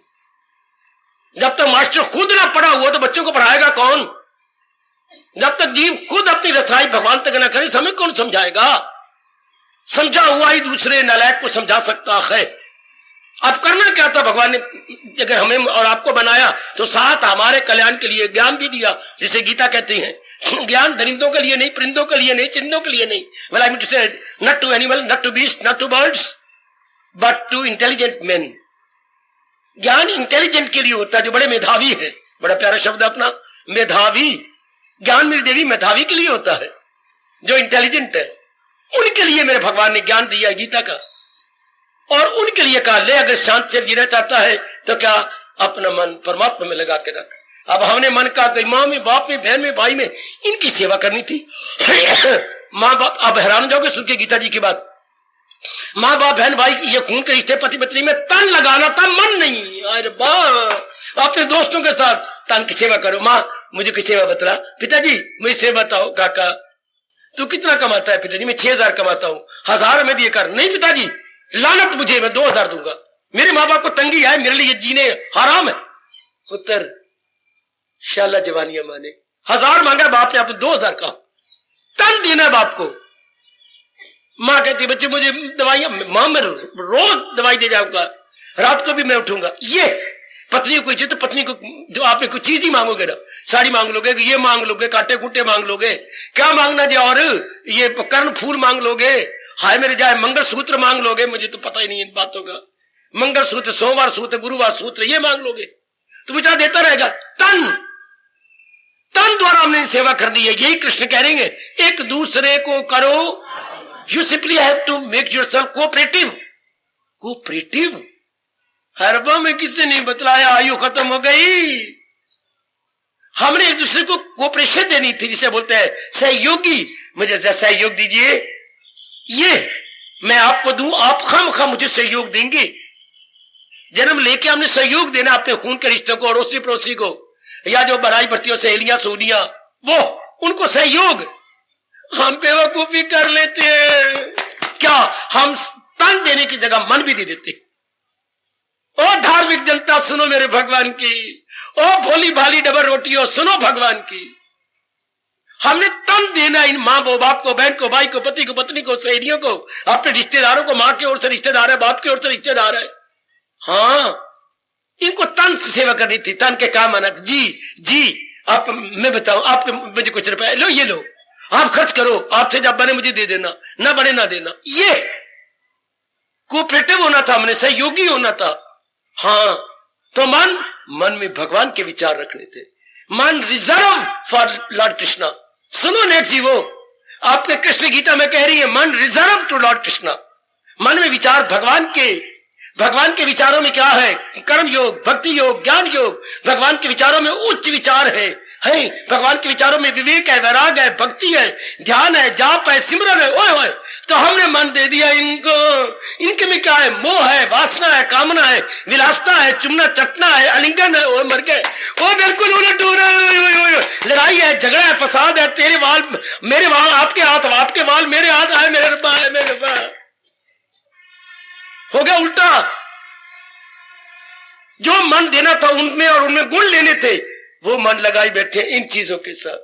जब तक मास्टर खुद ना पढ़ा हुआ तो बच्चों को पढ़ाएगा कौन? जब तक जीव खुद अपनी रसाई भगवान तक ना करे हमें कौन समझाएगा? समझा हुआ ही दूसरे नालायक को समझा सकता है। अब करना क्या था? भगवान ने अगर हमें और आपको बनाया तो साथ हमारे कल्याण के लिए ज्ञान भी दिया, जिसे गीता कहती है ज्ञान दरिंदों के लिए नहीं, परिंदों के लिए नहीं, चिंदों के लिए नहीं। well, I mean to say, not to animal, not to beast, not to birds, but to intelligent men। ज्ञान इंटेलिजेंट के लिए होता है, जो बड़े मेधावी है। बड़ा प्यारा शब्द अपना, मेधावी। ज्ञान मेरी देवी मेधावी के लिए होता है, जो इंटेलिजेंट है। उनके लिए मेरे भगवान ने ज्ञान दिया गीता का, और उनके लिए कहा ले अगर शांत से जीना चाहता है तो क्या अपना मन परमात्मा में लगा के रख। अब हमने मन का माँ में, बाप में, बहन में, भाई में, इनकी सेवा करनी थी। माँ बाप, आप हैरान हो जाओगे सुन के गीता जी की बात। माँ बाप, बहन भाई, ये खून के रिश्ते पति पत्नी में तन लगाना था, मन नहीं। अरे वाह, अपने दोस्तों के साथ तन की सेवा करो। माँ मुझे की सेवा बतला। पिताजी मुझे सेवा बताओ। काका तू कितना कमाता है? पिताजी मैं 6000 कमाता हूँ। 1000 में दिए कर। नहीं पिताजी लानत मुझे, मैं 2000 दूंगा। मेरे माँ बाप को तंगी है, मेरे लिए जीने हराम है। पुत्र शाला जवानियां माने, 1000 मांगा बाप ने, आपने 2000 का तन देना है बाप को। माँ कहती बच्चे मुझे दवाइयां, माँ मैं रोज दवाई दे जाऊंगा, रात को भी मैं उठूंगा। ये पत्नी को चाहिए तो पत्नी को जो आपने कुछ चीज ही मांगोगे ना, साड़ी मांग लोगे, ये मांग लोगे, कांटे कुंटे मांग लोगे, क्या मांगना जी, और ये कर्ण फूल मांग लोगे, हाय मेरे जाए मंगल सूत्र मांग लोगे। मुझे तो पता ही नहीं इन बातों का। मंगल सूत्र, सोमवार सूत्र, गुरुवार सूत्र, ये मांग लोगे तो बेचारा देता रहेगा। तन द्वारा हमने सेवा कर दी है। यही कृष्ण कह रहे हैं, एक दूसरे को करो। You simply have to make yourself cooperative. हरबा में किससे नहीं बतलाया, आयु खत्म हो गई। हमने एक दूसरे को कोऑपरेशन देनी थी, जिसे बोलते हैं सहयोगी। मुझे सहयोग दीजिए, ये मैं आपको दूं, आप खामखा मुझे सहयोग देंगे। जन्म लेके हमने सहयोग देना अपने खून के रिश्तों को, अड़ोसी पड़ोसी को, या जो बराई बरती हो, सहेलियां सोनियां, वो उनको सहयोग। हम बेवकूफी कर लेते हैं। क्या हम तन देने की जगह मन भी दे देते? ओ धार्मिक जनता सुनो मेरे भगवान की, ओ भोली भाली डबल रोटियों सुनो भगवान की। हमने तन देना इन माँ बाप को, बहन को, भाई को, पति को, पत्नी को, सहेलियों को, अपने रिश्तेदारों को। माँ की ओर से रिश्तेदार है, बाप की ओर से रिश्तेदार है। हाँ, इनको तन से सेवा करनी थी। तन के काम आना, जी आप, मैं बताऊं, आप मुझे कुछ रुपए लो, ये लो, आप खर्च करो, आपसे जब बने मुझे दे देना, ना बने ना देना। ये कोऑपरेटिव होना था, हमने सहयोगी होना था। हाँ, तो मन में भगवान के विचार रखने थे। मन रिजर्व फॉर लॉर्ड कृष्णा। सुनो नेक जीवो, आपके कृष्ण गीता में कह रही है मन रिजर्व टू लॉर्ड कृष्णा। मन में विचार भगवान के विचारों में क्या है? कर्म योग, भक्ति योग, ज्ञान योग। भगवान के विचारों में उच्च विचार है। भगवान के विचारों में विवेक है, वैराग है, भक्ति है, ध्यान है, जाप है, सिमरन है। ओए तो हमने मन दे दिया इनको। इनके में क्या है? मोह है, वासना है, कामना है, विलासता है, चुमना चटना है, आलिंगन है। वो मर गए, वो बिल्कुल उलट हो रहा। लड़ाई है, झगड़ा है, फसाद है, तेरे वाल मेरे वाल, आपके हाथ, आपके वाल मेरे हाथ आए, मेरे रब्बा है, मेरे रब्बा हो गया उल्टा। जो मन देना था उनमें और उनमें गुण लेने थे, वो मन लगाई बैठे इन चीजों के साथ।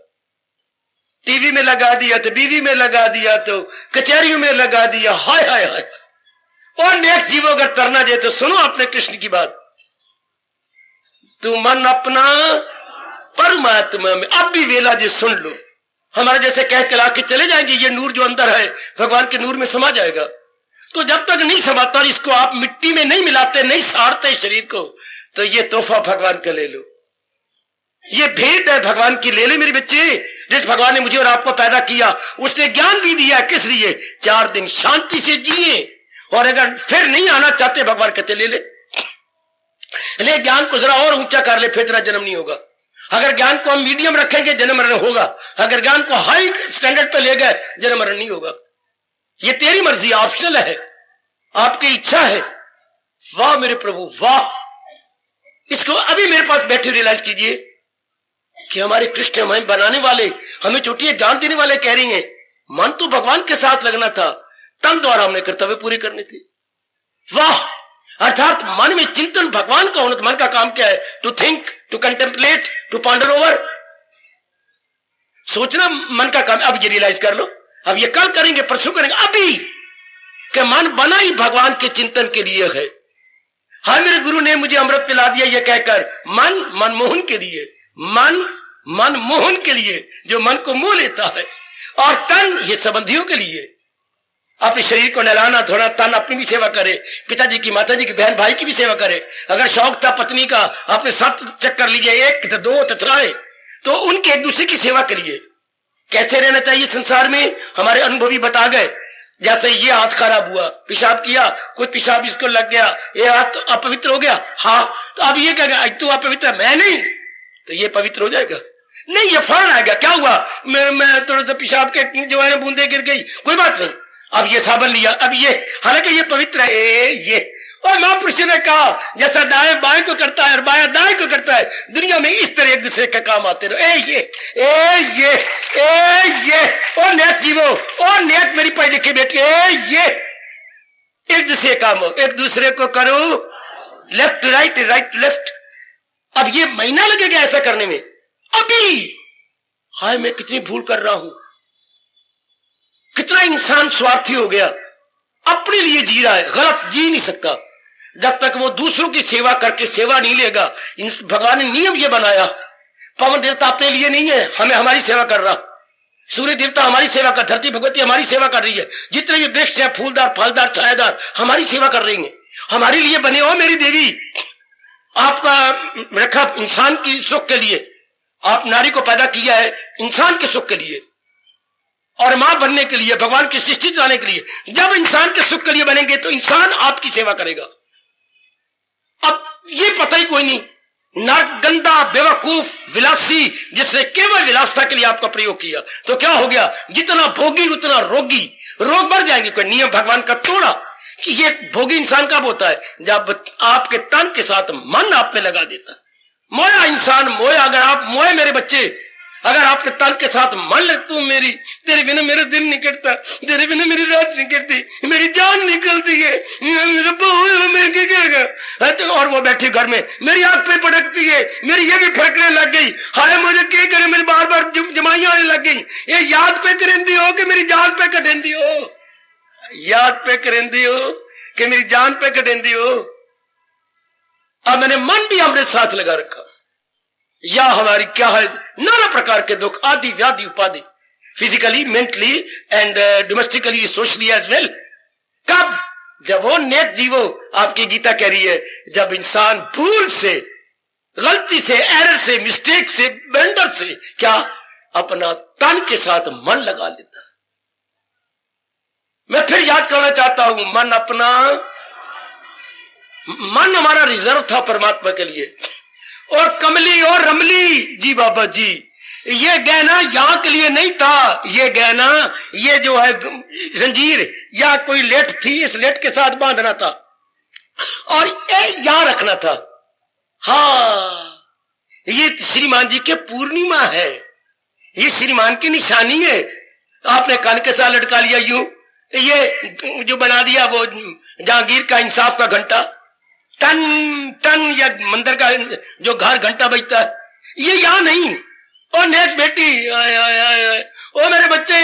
टीवी में लगा दिया तो बीवी में लगा दिया तो कचहरियों में लगा दिया। हाय हाय हाय। और नेक्स्ट जीवो अगर तरना दे तो सुनो अपने कृष्ण की बात। तू मन अपना परमात्मा में, अब भी वेला जी सुन लो। हमारे जैसे कह के ला के चले जाएंगे, ये नूर जो अंदर है भगवान के नूर में समा जाएगा। तो जब तक नहीं समाता और इसको आप मिट्टी में नहीं मिलाते, नहीं साड़ते शरीर को, तो ये तोहफा भगवान का ले लो, ये भेंट है भगवान की, ले ले मेरे बच्चे। जिस भगवान ने मुझे और आपको पैदा किया उसने ज्ञान भी दिया। किस लिए? 4 दिन शांति से जिए। और अगर फिर नहीं आना चाहते, भगवान कहते ले ज्ञान को जरा और ऊंचा कर ले, फिर तेरा जन्म नहीं होगा। अगर ज्ञान को हम मीडियम रखेंगे, जन्म मरण होगा। अगर ज्ञान को हाई स्टैंडर्ड पे ले गए, जन्म मरण नहीं होगा। ये तेरी मर्जी, ऑप्शनल है, आपकी इच्छा है। वाह मेरे प्रभु वाह। इसको अभी मेरे पास बैठे रियलाइज कीजिए कि हमारे कृष्ण हमें बनाने वाले, हमें छोटी ज्ञान देने वाले कह रही हैं मन तो भगवान के साथ लगना था, तन द्वारा हमने कर्तव्य पूरे करने थे। वाह, अर्थात मन में चिंतन भगवान का होना। तो मन का काम क्या है? To think, to contemplate, to ponder over, सोचना मन का काम। अब ये रियलाइज कर लो, अब ये कल करेंगे, परसों करेंगे, अभी कि मन बना ही भगवान के चिंतन के लिए है। हाँ, मेरे गुरु ने मुझे अमृत पिला दिया ये कहकर, मन मनमोहन के लिए, मन मनमोहन के लिए, जो मन को मोह लेता है, और तन ये संबंधियों के लिए। अपने शरीर को नहलाना धोना, तन अपनी भी सेवा करे, पिताजी की, माताजी की, बहन भाई की भी सेवा करे। अगर शौक था पत्नी का, आपने 7 चक्कर लिए, 1 तो 2 तथराए, तो उनके एक दूसरे की सेवा के लिए कैसे रहना चाहिए संसार में, हमारे अनुभवी बता गए। जैसे ये हाथ खराब हुआ, पेशाब किया, कुछ पेशाब इसको लग गया, ये हाथ तो अपवित्र हो गया। हाँ, तो अब ये कहेगा तू अपवित्र, मैं नहीं, तो ये पवित्र हो जाएगा? नहीं, ये फौरन आएगा। क्या हुआ? मैं थोड़ा सा पेशाब के जो है बूंदे गिर गई, कोई बात नहीं, अब ये साबन लिया, अब ये, हालांकि ये पवित्र है, ये। और महापुरुष ने कहा जैसा दाएं बाएं को करता है और बायां दाएं को करता है, दुनिया में इस तरह एक दूसरे का काम आते रहो। ये और नेक जीवो, और नेक मेरी पढ़ी लिखी बेटी, ये एक दूसरे काम हो, एक दूसरे को करो, left to right, right to left. अब ये महीना लगेगा ऐसा करने में। अभी हाय, मैं कितनी भूल कर रहा हूं, कितना इंसान स्वार्थी हो गया, अपने लिए जी रहा है, गलत जी नहीं सकता जब तक वो दूसरों की सेवा करके सेवा नहीं लेगा। भगवान ने नियम ये बनाया, पवन देवता अपने लिए नहीं है, हमें हमारी सेवा कर रहा, सूर्य देवता हमारी सेवा कर, धरती भगवती हमारी सेवा कर रही है, जितने भी वृक्ष हैं फूलदार फलदार छायादार हमारी सेवा कर रही हैं, हमारे लिए बने हो मेरी देवी। आपका रखा इंसान की सुख के लिए, आप नारी को पैदा किया है इंसान के सुख के लिए और मां बनने के लिए, भगवान की सृष्टि चलाने के लिए। जब इंसान के सुख के लिए बनेंगे तो इंसान आपकी सेवा करेगा। अब ये पता ही कोई नहीं, नरक गंदा बेवकूफ विलासी, जिसने केवल विलासता के लिए आपका प्रयोग किया, तो क्या हो गया? जितना भोगी उतना रोगी, रोग बढ़ जाएंगे। कोई नियम भगवान का तोड़ा कि ये भोगी इंसान कब होता है? जब आपके तन के साथ मन आप में लगा देता। मोया इंसान मोया, अगर आप मोए मेरे बच्चे, अगर आपके तन के साथ मन लग, तू मेरी, तेरे बिना मेरा दिन नहीं कटता, तेरे बिना मेरी रात नहीं कटती, मेरी जान निकलती है, तो और वो बैठी घर में मेरी आंख पे पटकती है, मेरी ये भी फड़कने लग गई, हाय मुझे क्या करे, मेरी बार बार जमाइयां आने लग गई, ये याद पे करेंदी हो कि मेरी जान पे कटेंदी हो, याद पे करेंदी हो कि मेरी जान पे कटेंदी हो। अब मैंने मन भी हमने साथ लगा रखा, या हमारी क्या है, नाना प्रकार के दुख, आदि व्याधि उपाधि, physically mentally and domestically socially as well. कब? जब वो नेक जीवो, आपकी गीता कह रही है, जब इंसान भूल से, गलती से, एरर से, मिस्टेक से, ब्लेंडर से क्या अपना तन के साथ मन लगा लेता। मैं फिर याद करना चाहता हूं, मन अपना, मन हमारा रिजर्व था परमात्मा के लिए। और कमली और रमली जी बाबा जी, ये गहना यहां के लिए नहीं था, ये गहना, ये जो है जंजीर या कोई लेट थी, इस लेट के साथ बांधना था और यहां रखना था। हाँ, ये श्रीमान जी के पूर्णिमा है, ये श्रीमान की निशानी है। आपने कान के साथ लटका लिया यूं, ये जो बना दिया वो जहांगीर का इंसाफ का घंटा, टन टन या मंदिर का जो घर घंटा बजता है, ये यहां नहीं। और नेक्स्ट बेटी, आए आए आए आए, ओ मेरे बच्चे,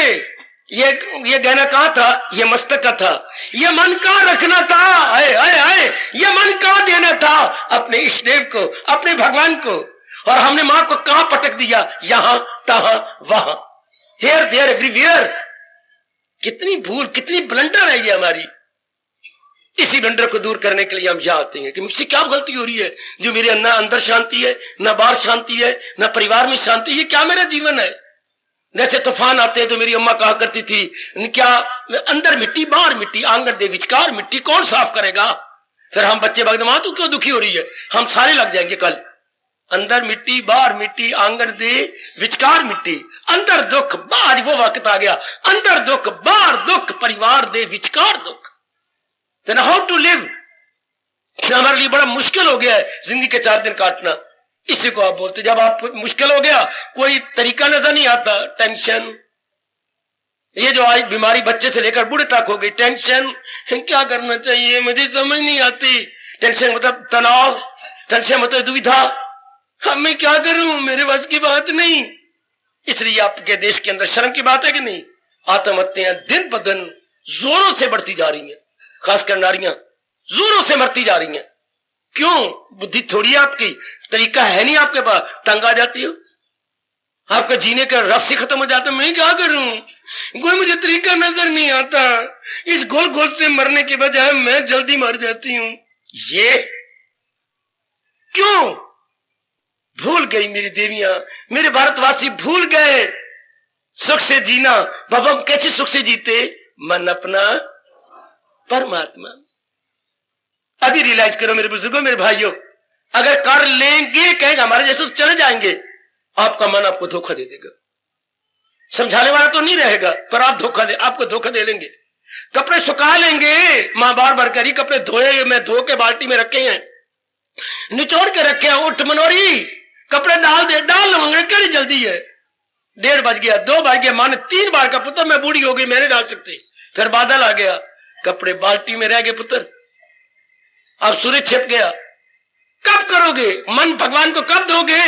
ये गहना कहां था? ये मस्तक का था, ये मन कहां रखना था? आए आए आए, ये मन कहां देना था? अपने इष्ट देव को, अपने भगवान को। और हमने मां को कहां पटक दिया? यहां तहां वहां, हेयर देयर एवरीवेयर। कितनी भूल, कितनी ब्लंडर है ये हमारी। इसी ब्लंडर को दूर करने के लिए हम यहाँ आते हैं कि मुझसे क्या गलती हो रही है, जो मेरे अंदर शांति है, ना बाहर शांति है, ना परिवार में शांति, ये क्या मेरा जीवन है? जैसे तूफान आते हैं तो मेरी अम्मा कहा करती थी, क्या अंदर मिट्टी बाहर मिट्टी, आंगन दे विचकार मिट्टी, कौन साफ करेगा? फिर हम बच्चे भागते, मां तू क्यों दुखी हो रही है? हम सारे लग जाएंगे कल। अंदर मिट्टी बाहर मिट्टी, आंगन दे विचकार मिट्टी, अंदर दुख बाहर, वो वक्त आ गया, अंदर दुख बाहर दुख, परिवार दे विचकार दुख। Then how to live? हमारे लिए बड़ा मुश्किल हो गया है जिंदगी के 4 दिन काटना। इसी को आप बोलते, जब आप मुश्किल हो गया, कोई तरीका नजर नहीं आता, टेंशन। ये जो आज बीमारी बच्चे से लेकर बूढ़े तक हो गई, टेंशन, क्या करना चाहिए मुझे समझ नहीं आती, टेंशन मतलब तनाव, टेंशन मतलब दुविधा। अब मैं क्या करूं, मेरे बस की बात नहीं। इसलिए आपके देश के अंदर शर्म की बात है कि नहीं, आत्महत्याएं दिन ब दिन जोरों से बढ़ती जा रही हैं, खासकर नारियां जोरों से मरती जा रही हैं। क्यों? बुद्धि थोड़ी है आपकी, तरीका है नहीं आपके पास, तंग आ जाती हो, आपका जीने का रस ही खत्म हो जाता। मैं क्या करूं, कोई मुझे तरीका नजर नहीं आता, इस गोल गोल से मरने के बजाय मैं जल्दी मर जाती हूं। ये क्यों? भूल गई मेरी देवियां, मेरे भारतवासी भूल गए सुख से जीना। बाबा कैसे सुख से जीते? मन अपना परमात्मा। अभी रियलाइज करो मेरे बुजुर्गों, मेरे भाइयों, अगर कर लेंगे, कहेगा हमारे जैसे चले जाएंगे, आपका मन आपको धोखा दे देगा। समझाने वाला तो नहीं रहेगा, पर आपको धोखा दे लेंगे। कपड़े सुखा लेंगे, मां बार बार करी कपड़े धोए, मैं धो के बाल्टी में रखे हैं, निचोड़ के रखे हैं, उठ मनोरी कपड़े डाल लूंगे, क्या जल्दी है। 1:30 बज गया, 2 बज गया, माने 3 बार का, पुत्र मैं बूढ़ी हो गई, मैंने डाल सकते। फिर बादल आ गया, कपड़े बाल्टी में रह गए पुत्र, अब सूरज छिप गया। कब करोगे? मन भगवान को कब दोगे?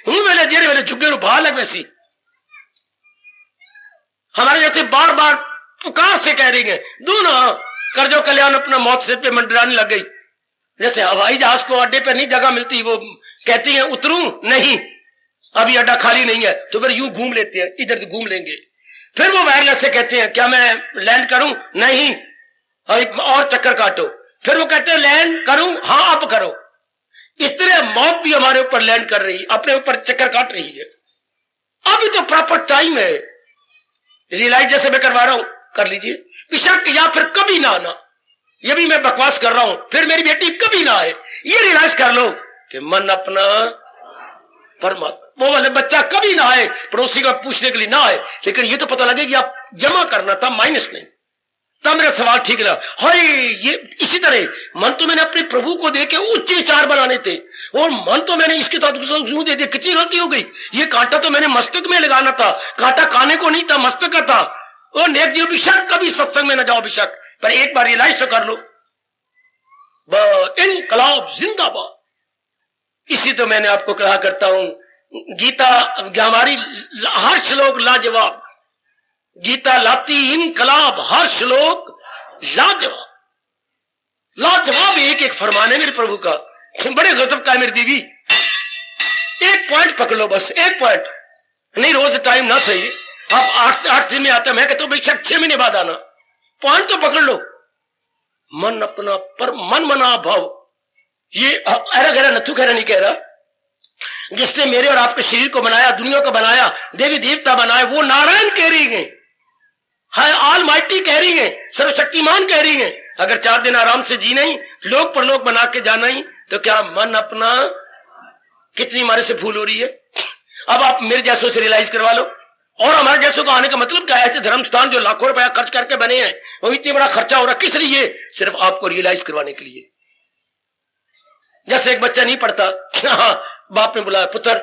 हूं वेले जेरे वेले झुके रू भा लग वैसी। हमारे जैसे बार बार पुकार से कह रही है, दो ना कर जो कल्याण अपना, मौत से पे मंडराने लग गई। जैसे हवाई जहाज को अड्डे पे नहीं जगह मिलती, वो कहती है उतरूं नहीं, अभी अड्डा खाली नहीं है, तो फिर यूं घूम लेते हैं, इधर से घूम लेंगे। फिर वो वायरलेस से कहते हैं क्या मैं लैंड करूं? नहीं, और चक्कर काटो। फिर वो कहते हैं लैंड करूं? हाँ अब करो। इस तरह मौत भी हमारे ऊपर लैंड कर रही, अपने ऊपर चक्कर काट रही है। अभी तो प्रॉपर टाइम है, रियलाइज जैसे मैं करवा रहा हूं कर लीजिए, बेशक, या फिर कभी ना आना, ये भी मैं बकवास कर रहा हूं, फिर मेरी बेटी कभी ना आए, ये रियलाइज कर लो कि मन अपना परमात्मा। वो वाले बच्चा कभी ना आए, पड़ोसी को पूछने के लिए ना आए, लेकिन ये तो पता लगे कि आप जमा करना था, माइनस नहीं। तब मेरा सवाल ठीक लगा। हाय, ये इसी तरह मन तो मैंने अपने प्रभु को देके उच्च विचार बनाने थे, और मन तो मैंने इसके साथ यूं दे दिया, कितनी गलती हो गई। ये कांटा तो मैंने मस्तक में लगाना था, कांटा काने को नहीं था, मस्तक का था। और नेक जीव बेशक कभी सत्संग में न जाओ बेशक, पर एक बार रियलाइज तो कर लो, इनकलाब जिंदाबाद। इसी तो मैंने आपको कहा करता हूं, गीता हमारी हर श्लोक लाजवाब, गीता लाती इनकलाब, हर श्लोक लाजवाब। लाजवाब एक एक फरमान है मेरे प्रभु का, बड़े गजब का है मेरी बीवी। एक पॉइंट पकड़ लो बस, एक पॉइंट नहीं, रोज टाइम ना सही, आप 8 दिन में आता, मैं कहता हूं बेशक 6 महीने बाद आना, पॉइंट तो पकड़ लो। मन अपना पर मन मना भाव, ये अरा गहरा नथु खैरा नहीं कह रहा, जिसने मेरे और आपके शरीर को बनाया, दुनिया को बनाया, देवी देवता बनाए, वो नारायण कह रही है, ऑल माइटी कह रही है, सर्वशक्तिमान कह रही है। अगर 4 दिन आराम से जीना ही, लोक परलोक बना के जाना ही, तो क्या मन अपना, कितनी हमारे से भूल हो रही है। अब आप मेरे जैसों से रियलाइज करवा लो, और हमारे जैसों को आने का मतलब क्या है? ऐसे धर्म स्थान जो लाखों रुपया खर्च करके बने हैं, वो इतनी बड़ा खर्चा हो रहा, किस लिए? सिर्फ आपको रियलाइज करवाने के लिए। जैसे एक बच्चा नहीं पढ़ता, हाँ बाप ने बुलाया, पुत्र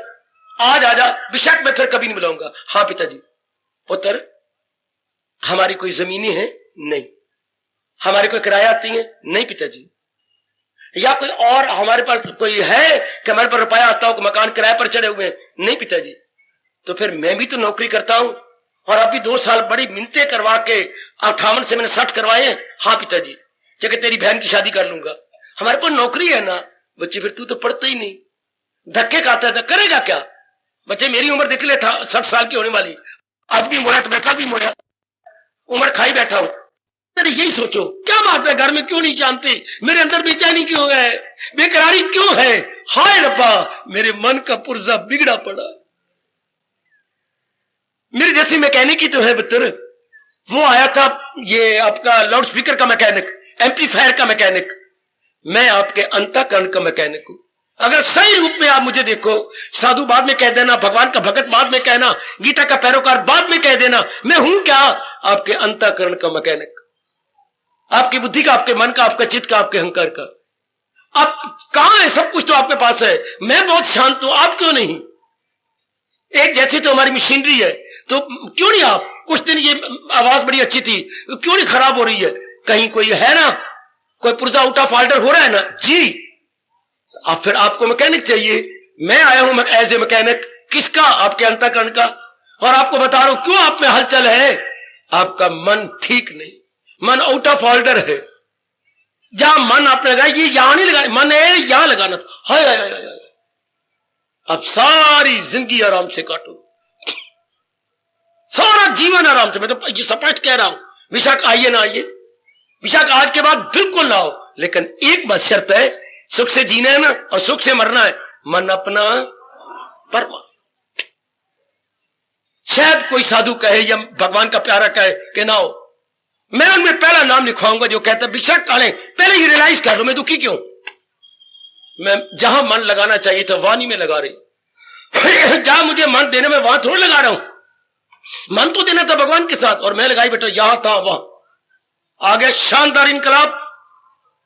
आज आजा, बेशक मैं फिर कभी नहीं बुलाऊंगा। हाँ पिताजी। पुत्र हमारी कोई जमीनें हैं? नहीं। हमारी कोई किराया आती है? नहीं पिताजी। या कोई और हमारे पास कोई है कि हमारे पर रुपया आता हो, मकान किराए पर चढ़े हुए हैं? नहीं पिताजी। तो फिर मैं भी तो नौकरी करता हूं, और अभी 2 साल बड़ी मिन्नतें करवा के 58 से मैंने 60 करवाए हैं। हाँ पिताजी, जगह तेरी बहन की शादी कर लूंगा। हमारे पास नौकरी है ना। बच्चे फिर तू तो पढ़ता ही नहीं, धक्के खाता था, करेगा क्या? बच्चे मेरी उम्र देख ले, 60 साल की होने वाली, अब भी मोड़ा तो मैं कल भी मोड़ा, उम्र खाई बैठा हूं। अरे यही सोचो, क्या बात है, घर में क्यों नहीं जानते, मेरे अंदर बेचैनी क्यों है, बेकरारी क्यों है? हाय रब्बा, मेरे मन का पुर्जा बिगड़ा पड़ा। मेरे जैसी मैकेनिक ही तो है पुत्र। वो आया था, ये आपका लाउड स्पीकर का मैकेनिक, एम्पलीफायर का मैकेनिक, मैं आपके अंतःकरण का मैकेनिक हूं। अगर सही रूप में आप मुझे देखो, साधु बाद में कह देना, भगवान का भगत बाद में कहना, गीता का पैरोकार बाद में कह देना, मैं हूं क्या? आपके अंतःकरण का मैकेनिक, आपकी बुद्धि का, आपके मन का, आपका चित्त का, आपके अहंकार का। आप कहां है? सब कुछ तो आपके पास है। मैं बहुत शांत हूं, आप क्यों नहीं? एक जैसी तो हमारी मशीनरी है, तो क्यों नहीं आप? कुछ दिन ये आवाज बड़ी अच्छी थी, क्यों नहीं खराब हो रही है? कहीं कोई है ना, कोई पुर्जा आउट ऑफ ऑर्डर हो रहा है ना जी, आप फिर आपको मैकेनिक चाहिए। मैं आया हूं एज ए मैकेनिक किसका? आपके अंतःकरण का। और आपको बता रहा हूं क्यों आप में हलचल है। आपका मन ठीक नहीं, मन आउट ऑफ ऑर्डर है। जहां मन आपने लगाया ये यहां नहीं लगाया, मन है यहां लगाना था। हाय हाय हाय हाय, अब सारी जिंदगी आराम से काटो, सारा जीवन आराम से। मैं तो ये स्पष्ट कह रहा हूं, बेशक आइए ना आइए, बेशक आज के बाद बिल्कुल ना हो, लेकिन एक बस शर्त है, सुख से जीना है ना और सुख से मरना है। मन अपना परमात्मा। शायद कोई साधु कहे या भगवान का प्यारा कहे कि ना हो, मैं उनमें पहला नाम लिखवाऊंगा जो कहता बेशक काले पहले ही रियलाइज कर लो मैं दुखी क्यों। मैं जहां मन लगाना चाहिए था वाणी में लगा रही, जहां मुझे मन देने में वहां थोड़ा लगा रहा हूं। मन तो देना था भगवान के साथ और मैं लगाई बेटा यहां था वहां। आगे शानदार इनकलाब,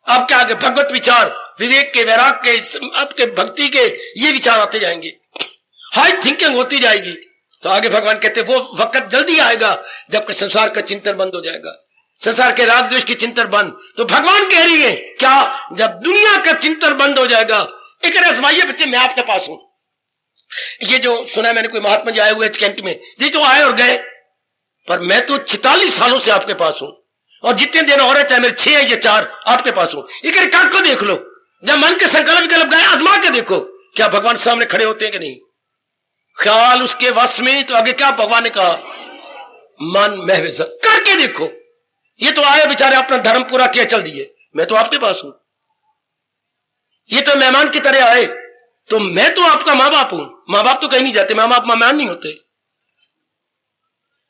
आपके आगे भगवत विचार, विवेक के, वैराग के, आपके भक्ति के ये विचार आते जाएंगे, हाई थिंकिंग होती जाएगी। तो आगे भगवान कहते वो वक्त जल्दी आएगा जबकि संसार का चिंतन बंद हो जाएगा, संसार के राग द्वेष की चिंतन बंद। तो भगवान कह रही है क्या, जब दुनिया का चिंतन बंद हो जाएगा, एक आजमाइए बच्चे मैं आपके पास हूं। ये जो सुना मैंने कोई महात्मा जी आए हुए कैंट में, जी तो आए और गए, पर मैं तो 44 सालों से आपके पास हूं और जितने दिन हो रहे चाहे मेरे 6 या 4 आपके पास हूं। एक काट को देख लो, जब मन के संकल्प विकल्प गए आजमा के देखो क्या भगवान सामने खड़े होते हैं कि नहीं। ख्याल उसके वश में, तो आगे क्या भगवान ने कहा, मन महविज़ करके देखो। ये तो आए बेचारे अपना धर्म पूरा किया चल दिए, मैं तो आपके पास हूं। ये तो मेहमान की तरह आए, तो मैं तो आपका मां बाप हूं। मां बाप तो कहीं नहीं जाते, मां बाप मेहमान नहीं होते।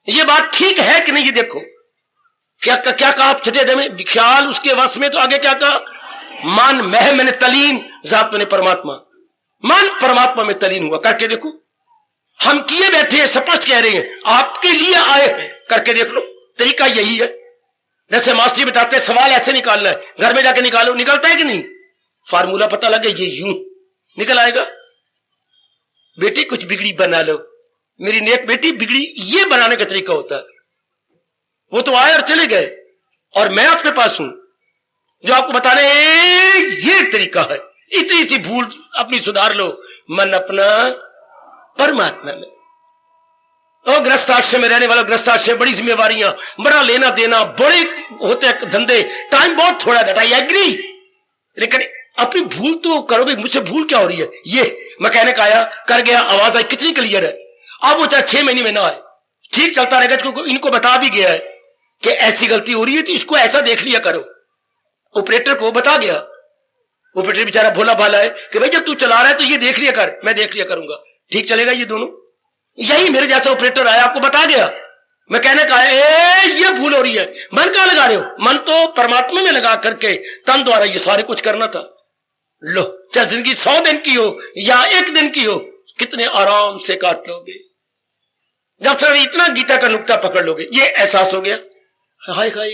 ये बात ठीक है कि नहीं, ये देखो क्या कहा आप छठे में, ख्याल उसके वश में, तो आगे क्या कहा, मन मह मैंने तलीन, जात मैंने परमात्मा, मन परमात्मा में तलीन हुआ। करके देखो, हम किए बैठे हैं, स्पष्ट कह रहे हैं, आपके लिए आए हैं, करके देख लो। तरीका यही है, जैसे मास्टर बताते हैं सवाल ऐसे निकालना है, घर में जाके निकालो, निकलता है कि नहीं, फार्मूला पता लगे ये यूं निकल आएगा। बेटी कुछ बिगड़ी बना लो, मेरी नेक बेटी बिगड़ी, ये बनाने का तरीका होता है। वो तो आए और चले गए और मैं आपके पास हूं जो आपको बताने ये तरीका है। इतनी सी भूल अपनी सुधार लो, मन अपना परमात्मा में। और गृहस्थाश्रम में रहने वाला, गृहस्थाश्रम बड़ी जिम्मेवारियां, बड़ा लेना देना, बड़े होते हैं धंधे, टाइम बहुत थोड़ा था, आई एग्री, लेकिन अपनी भूल तो करो भी। मुझसे भूल क्या हो रही है, ये मैकेनिक आया कर गया, आवाज आई, कितनी क्लियर है। अब वो चाहे 6 महीने में ना आए, ठीक चलता रहेगा, क्योंकि इनको बता भी गया है कि ऐसी गलती हो रही है तो इसको ऐसा देख लिया करो। ऑपरेटर को बता गया, ऑपरेटर बेचारा भोला भाला है कि भाई जब तू चला रहा है तो ये देख लिया कर, मैं देख लिया करूंगा, ठीक चलेगा ये दोनों। यही मेरे जैसा ऑपरेटर आया, आपको बता गया, मैकेनिक आया, ये भूल हो रही है, मन कहां लगा रहे हो, मन तो परमात्मा में लगा करके तन द्वारा ये सारे कुछ करना था। लो, चाहे जिंदगी 100 दिन की हो या 1 दिन की हो, कितने आराम से काट लोगे जब तक इतना गीता का नुक्ता पकड़ लोगे। ये एहसास हो गया, हाय हाय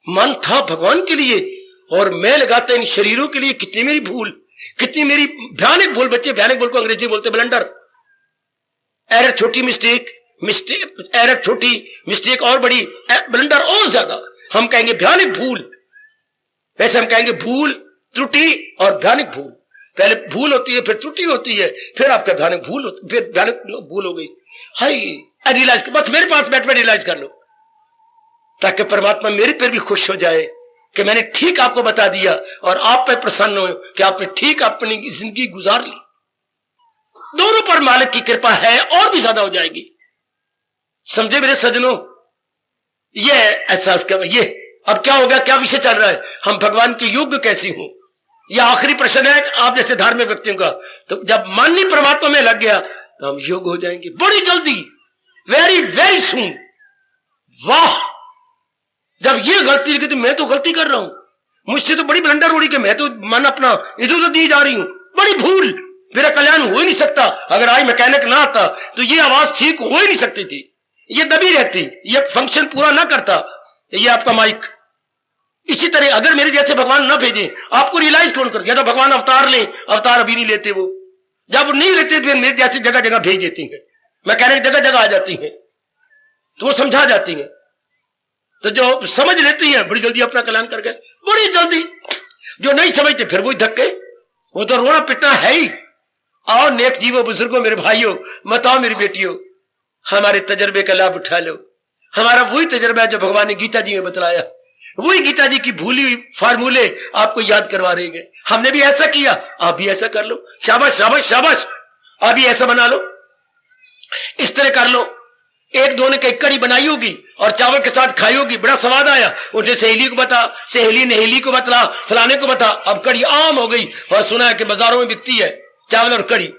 मन था भगवान के लिए और मैं लगाता इन शरीरों के लिए, कितनी मेरी भूल, कितनी मेरी भयानक भूल। बच्चे भयानक भूल को अंग्रेजी बोलते ब्लंडर, एरर छोटी, मिस्टेक एरर छोटी, मिस्टेक और बड़ी, ब्लंडर और ज्यादा। हम कहेंगे भयानक भूल, वैसे हम कहेंगे भूल, त्रुटि और भयानक भूल। पहले भूल होती है, फिर त्रुटि होती है, फिर आपका भयानक भूल होती, फिर भयानक भूल हो गई। हाय रियलाइज, बस मेरे पास बैठ में रियलाइज कर लो, ताकि परमात्मा मेरे पर भी खुश हो जाए कि मैंने ठीक आपको बता दिया और आप पे प्रसन्न हो कि आपने ठीक अपनी जिंदगी गुजार ली। दोनों पर मालिक की कृपा है और भी ज्यादा हो जाएगी। समझे मेरे सज्जनों, ये एहसास कर। ये अब क्या हो गया, क्या विषय चल रहा है, हम भगवान के योग्य कैसे हूं, यह आखिरी प्रश्न है आप जैसे धार्मिक व्यक्तियों का। तो जब मन ही परमात्मा में लग गया तो हम योग्य हो जाएंगे बड़ी जल्दी, वेरी वेरी सून। वाह, जब ये गलती लगी तो मैं तो गलती कर रहा हूं, मुझसे तो बड़ी ब्लंडर हो रही कि मैं तो मन अपना इधर उधर दी जा रही हूं, बड़ी भूल, मेरा कल्याण हो ही नहीं सकता। अगर आज मैकेनिक ना आता तो ये आवाज ठीक हो ही नहीं सकती थी, ये दबी रहती, ये फंक्शन पूरा ना करता, ये आपका माइक। इसी तरह अगर मेरे जैसे भगवान ना भेजे, आपको रियलाइज कौन कर, या तो भगवान अवतार ले, अवतार अभी नहीं लेते वो, जब नहीं लेते फिर मेरे जैसे जगह जगह भेज देती है, मैकेनिक जगह जगह आ जाती है तो वो समझा जाती है। तो जो समझ लेती है बड़ी जल्दी अपना कल्याण कर गए, बड़ी जल्दी। जो नहीं समझते फिर वही धक्के, वो तो रोना पिटना है ही। आओ नेक जीवो बुजुर्गो मेरे भाइयों, मत आओ मेरी बेटियों, हमारे तजर्बे का लाभ उठा लो। हमारा वही तजर्बा है जो भगवान ने गीता जी में बतलाया, वही गीता जी की भूली हुई फार्मूले आपको याद करवा रहे हैं। हमने भी ऐसा किया, आप भी ऐसा कर लो। शाबाश शाबाश शाबाश, आप भी ऐसा बना लो, इस तरह कर लो। एक दोने की कड़ी बनाई होगी और चावल के साथ खाई होगी, बड़ा स्वाद आया, उन्हें सहेली को बता, सहेली नहेली को बतला, फलाने को बता, अब कड़ी आम हो गई और सुना है कि बाजारों में बिकती है चावल और कड़ी।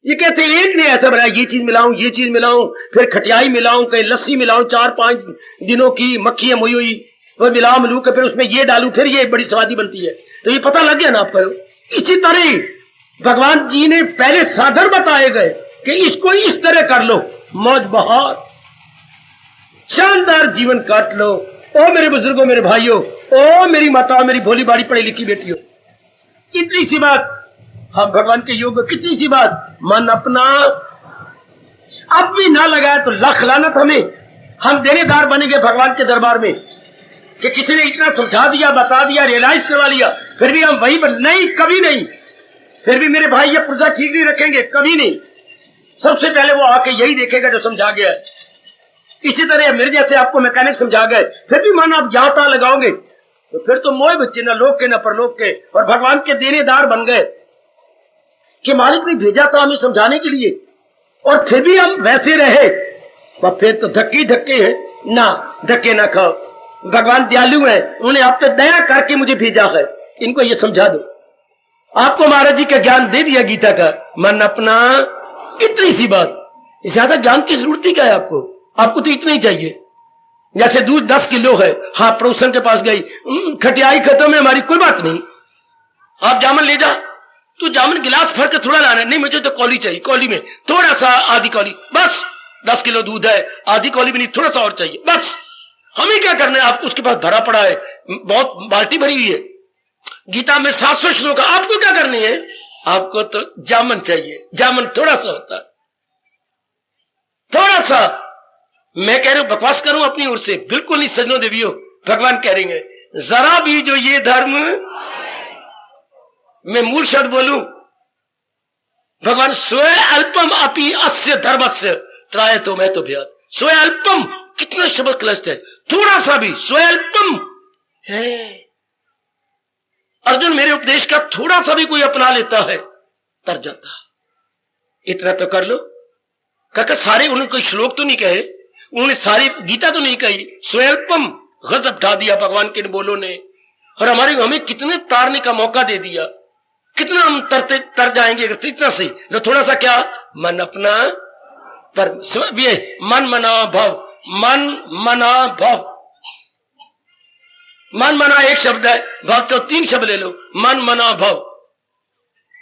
ये कहते हैं एक ने ऐसा बनाया, ये चीज मिलाऊं, ये चीज मिलाऊं, फिर खटियाई मिलाऊं, कहीं लस्सी मिलाऊं, 4-5 दिनों की मक्खियां मोई हुई, और मिलू के फिर उसमें ये डालू, फिर ये बड़ी स्वादी बनती है। तो ये पता लग गया ना आपको। इसी तरह भगवान जी ने पहले साधन बताए गए कि इसको इस तरह कर लो, मौज बहार शानदार जीवन काट लो। ओ मेरे बुजुर्गों, मेरे भाइयों, ओ मेरी माताओं, मेरी भोली बाड़ी पढ़ी लिखी बेटियों, कितनी सी बात हम भगवान के योग, कितनी सी बात। मन अपना अब भी ना लगाया तो लाख लानत हमें। हम देनेदार बनेंगे भगवान के दरबार में कि किसी ने इतना समझा दिया, बता दिया, रियलाइज करवा लिया, फिर भी हम वही नहीं, कभी नहीं। फिर भी मेरे भाई ये पुर्जा ठीक नहीं रखेंगे, कभी नहीं। सबसे पहले वो आके यही देखेगा जो समझा गया है। इसी तरह मेरे जैसे आपको मैकेनिक समझा गए, फिर भी मन आप जहां तहां लगाओगे तो फिर तो मोए बच्चे ना लोक के ना परलोक के, और भगवान के देनेदार बन गए कि मालिक ने भेजा था हमें समझाने के लिए, और फिर भी हम वैसे रहे, तो फिर तो धक्के धक्के है ना, धक्के ना खाओ। भगवान दयालु है, उन्हें आप पे दया करके मुझे भेजा है, इनको ये समझा दो। आपको महाराज जी का ज्ञान दे दिया गीता का, मन अपना, इतनी सी बात। ज्यादा ज्ञान की जरूरत ही क्या है आपको? आपको तो इतना ही चाहिए। जैसे दूध 10 किलो है, हाँ पड़ोसन के पास गई, खटियाई खत्म है हमारी, कोई बात नहीं, आप जामन ले जा। तू जामन गिलास भर के थोड़ा लाना, नहीं मुझे तो कौली चाहिए, कौली में थोड़ा सा, आधी कौली बस। 10 किलो दूध है, आधी कौली में नहीं, थोड़ा सा और चाहिए बस। हमें क्या करना है? आपको उसके पास भरा पड़ा है, बहुत बाल्टी भरी हुई है, गीता में 700 श्लोक, आपको क्या करनी है? आपको तो जामन चाहिए। जामन थोड़ा सा होता है, थोड़ा सा। मैं कह रहा हूं बकवास करूं अपनी ओर से? बिल्कुल नहीं सजनों देवियों, भगवान कह रहे हैं जरा भी जो ये धर्म, मैं मूल शब्द बोलूं, भगवान स्वयं अल्पम अपि अस्य धर्मस्य त्रायतो मैं तो भयात। स्वयं अल्पम, कितना शब्द क्लस्ट है, थोड़ा सा भी स्वयं अल्पम है। अर्जुन मेरे उपदेश का थोड़ा सा भी कोई अपना लेता है तर जाता। इतना तो कर लो। काका सारे उन्होंने कोई श्लोक तो नहीं कहे, उन्होंने सारी गीता तो नहीं कही, स्वल्पम गजब ढा दिया भगवान के बोलो ने, और हमें कितने तारने का मौका दे दिया। कितना हम तर जाएंगे इतना से, न थोड़ा सा क्या, मन अपना पर मन मना भव, मन मना भव। मन मना एक शब्द है, भव तो 3 शब्द ले लो, मन मना भव,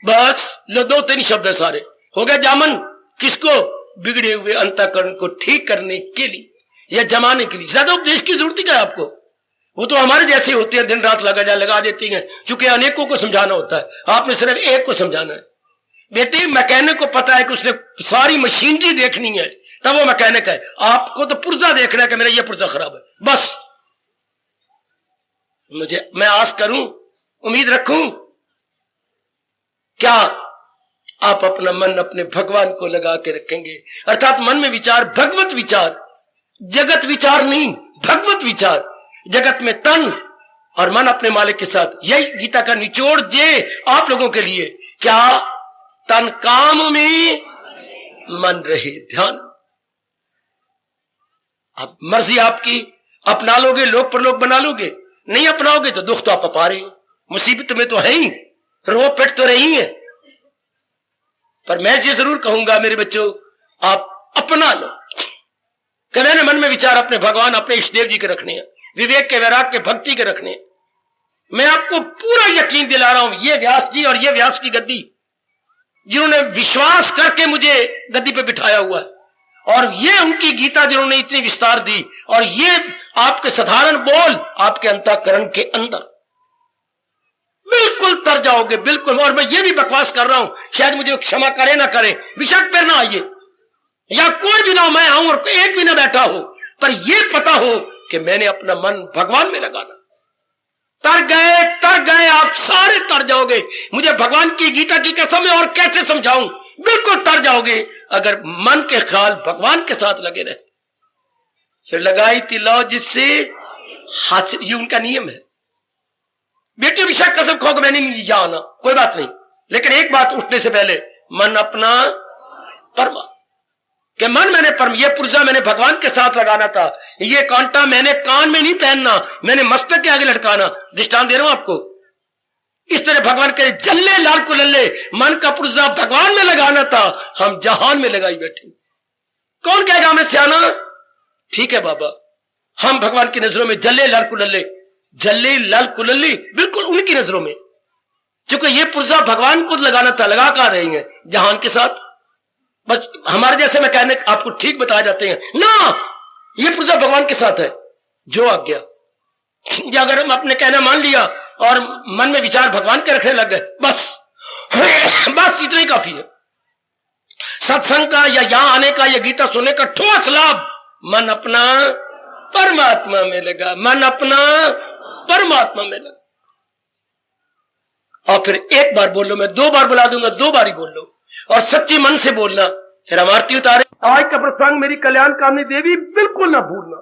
बस लो 2-3 शब्द है सारे, हो गया जामन। किसको? बिगड़े हुए अंतःकरण को ठीक करने के लिए या जमाने के लिए। ज्यादा उपदेश की जरूरत क्या है आपको? वो तो हमारे जैसे होते हैं, दिन रात लगा देती हैं, चूंकि अनेकों को समझाना होता है, आपने सिर्फ एक को समझाना है। बेटे मैकेनिक को पता है कि उसने सारी मशीनरी देखनी है, तब वो मैकेनिक है। आपको तो पुर्जा देखना है कि मेरा ये पुर्जा खराब है, बस। मैं आस करूं, उम्मीद रखूं, क्या आप अपना मन अपने भगवान को लगा के रखेंगे? अर्थात मन में विचार भगवत विचार, जगत विचार नहीं, भगवत विचार। जगत में तन और मन अपने मालिक के साथ, यही गीता का निचोड़ जे आप लोगों के लिए। क्या? तन काम में, मन रहे ध्यान। अब मर्जी आपकी, अपना लोगे लोक परलोक बना लोगे, नहीं अपनाओगे तो दुख तो आप पा रहे हो, मुसीबत में तो है ही, रो पिट तो रही है। पर मैं ये जरूर कहूंगा मेरे बच्चों, आप अपना लो कि मैंने मन में विचार अपने भगवान, अपने इष्ट देव जी के रखने हैं, विवेक के, वैराग के, भक्ति के रखने हैं। मैं आपको पूरा यकीन दिला रहा हूं, ये व्यास जी और ये व्यास की गद्दी, जिन्होंने विश्वास करके मुझे गद्दी पे बिठाया हुआ है, और ये उनकी गीता जिन्होंने इतनी विस्तार दी, और ये आपके साधारण बोल आपके अंतःकरण के अंदर बिल्कुल तर जाओगे, बिल्कुल। और मैं ये भी बकवास कर रहा हूं, शायद मुझे क्षमा करे ना करे, बेशक पर ना आइए, या कोई भी ना हो, मैं आऊं और एक भी ना बैठा हो, पर यह पता हो कि मैंने अपना मन भगवान में लगाना। तर गए, आप सारे तर जाओगे। मुझे भगवान की गीता की कसम है, और कैसे समझाऊं, बिल्कुल तर जाओगे अगर मन के ख्याल भगवान के साथ लगे रहे। फिर लगाई थी लौ जिससे हासिल, ये उनका नियम है। बेटी विशाख कसम खो, मैंने नहीं जाना, कोई बात नहीं, लेकिन एक बात उठने से पहले मन अपना परम, कि मन मैंने परम, ये पुर्जा मैंने भगवान के साथ लगाना था, ये कांटा मैंने कान में नहीं पहनना, मैंने मस्तक के आगे लटकाना। दृष्टांत दे रहा हूं आपको। इस तरह भगवान कहे जल्ले लाल को लल्ले, मन का पुर्जा भगवान में लगाना था, हम जहान में लगाई बैठे। कौन कहेगा हमें सियाना? ठीक है बाबा, हम भगवान की नजरों में जल्ले लाल कुलल्ले, जल्ले लाल कुलल्ली बिल्कुल उनकी नजरों में, क्योंकि ये पुर्जा भगवान को लगाना था, लगा कर रही है जहान के साथ। बस हमारे जैसे मैं कहने आपको ठीक बताया जाते हैं ना, ये पुर्जा भगवान के साथ है, जो आज्ञा। या अगर हम अपने कहना मान लिया और मन में विचार भगवान के रखने लग गए, बस बस इतना ही काफी है। सत्संग का या यहां आने का या गीता सुनने का ठोस लाभ, मन अपना परमात्मा में लगा, मन अपना परमात्मा में लगा। और फिर एक बार बोल लो, मैं 2 बार बुला दूंगा, 2 बार ही बोल लो, और सच्ची मन से बोलना। फिर हम आरती उतारे। आज का प्रसंग मेरी कल्याण कामनी देवी बिल्कुल ना भूलना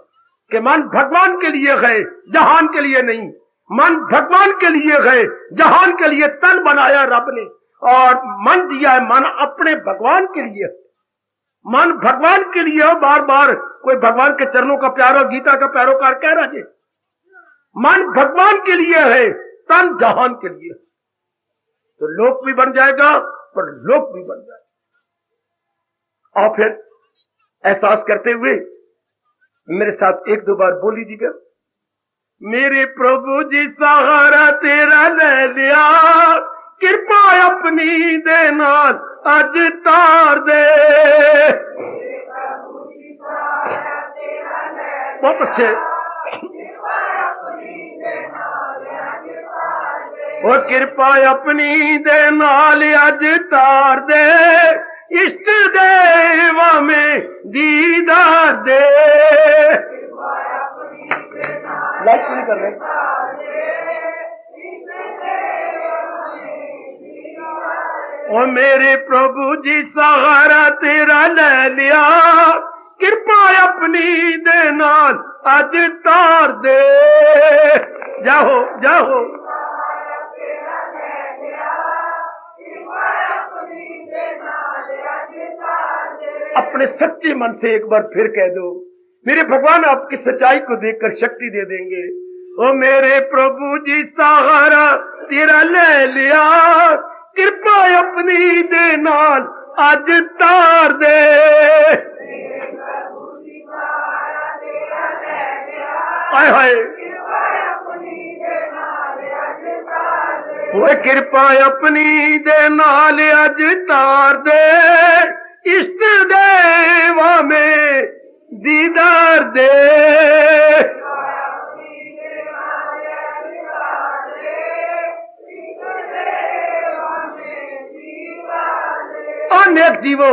कि मन भगवान के लिए गए, जहान के लिए नहीं। मन भगवान के लिए गए, जहान के लिए तन बनाया रब ने, और मन दिया है, मन अपने भगवान के लिए, मन भगवान के लिए। बार बार कोई भगवान के चरणों का प्यारा, गीता का पैरोकार कह रहा है, मन भगवान के लिए है, तन जहान के लिए। तो लोक भी बन जाएगा, पर लोक भी बन जाएगा। और फिर एहसास करते हुए मेरे साथ 1-2 बार बोल लीजिएगा, मेरे प्रभु जी सहारा तेरा ले लिया, कृपा अपनी दे नाल अज तार दे। बहुत अच्छे। वो कृपा अपनी दे नाल अज तार दे, इष्ट देवा में दीदार दे। लाइक नहीं कर रहे। ओ मेरे प्रभु जी सहारा तेरा ले लिया, कृपा अपनी दे नाल अज तार दे। जाओ जाओ। अपने सच्चे मन से एक बार फिर कह दो, मेरे भगवान आपकी सच्चाई को देखकर शक्ति दे देंगे। ओ मेरे प्रभु जी सहारा तेरा ले लिया, कृपा अपनी दे नाल अज तार दे। हाय हाय। वो कृपा अपनी दे नाल अज तार दे, इष्ट देवा में दीदार दे। अनेक जीवो,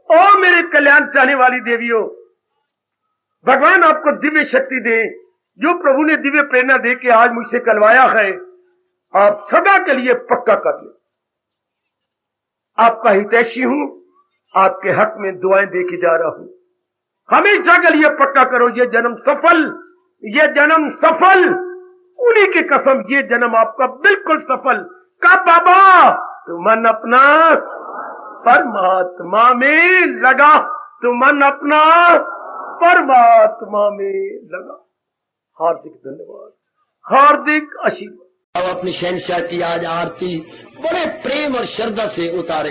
ओ मेरे कल्याण चाहने वाली देवियों, भगवान आपको दिव्य शक्ति दे, जो प्रभु ने दिव्य प्रेरणा दे के आज मुझसे कलवाया है, आप सदा के लिए पक्का कर ले। आपका हितैषी हूं, आपके हक में दुआएं दे के जा रहा हूं। हमेशा के लिए पक्का करो, ये जन्म सफल, ये जन्म सफल, उन्हीं की कसम, ये जन्म आपका बिल्कुल सफल। का बाबा तू मन अपना परमात्मा में लगा, तू मन अपना परमात्मा में लगा। हार्दिक धन्यवाद, हार्दिक आशीर्वाद। अब अपनी शहंशाह की आज आरती बड़े प्रेम और श्रद्धा से उतारे।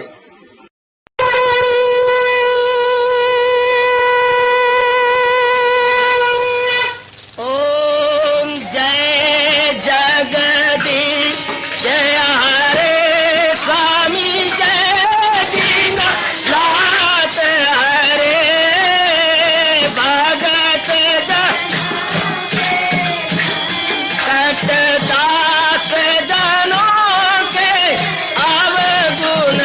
ओम जय जगदीश जय हरे स्वामी, जय दीना लात हरे भगत दास जनों के अवगुण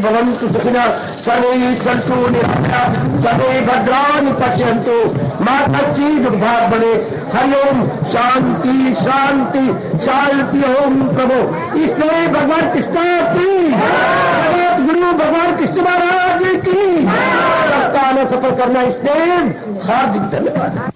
भवन्तु सुखिनः, सर्वे सन्तु निरामयाः, सर्वे भद्राणि पश्यन्तु मा कश्चित् दुर्भाग् भवेत्। हरि ओम शांति शांति शांति। ओम प्रभु इसलिए भगवान कृष्ण की, जगत गुरु भगवान कृष्ण महाराज की सफल करना, इसलिए हार्दिक धन्यवाद।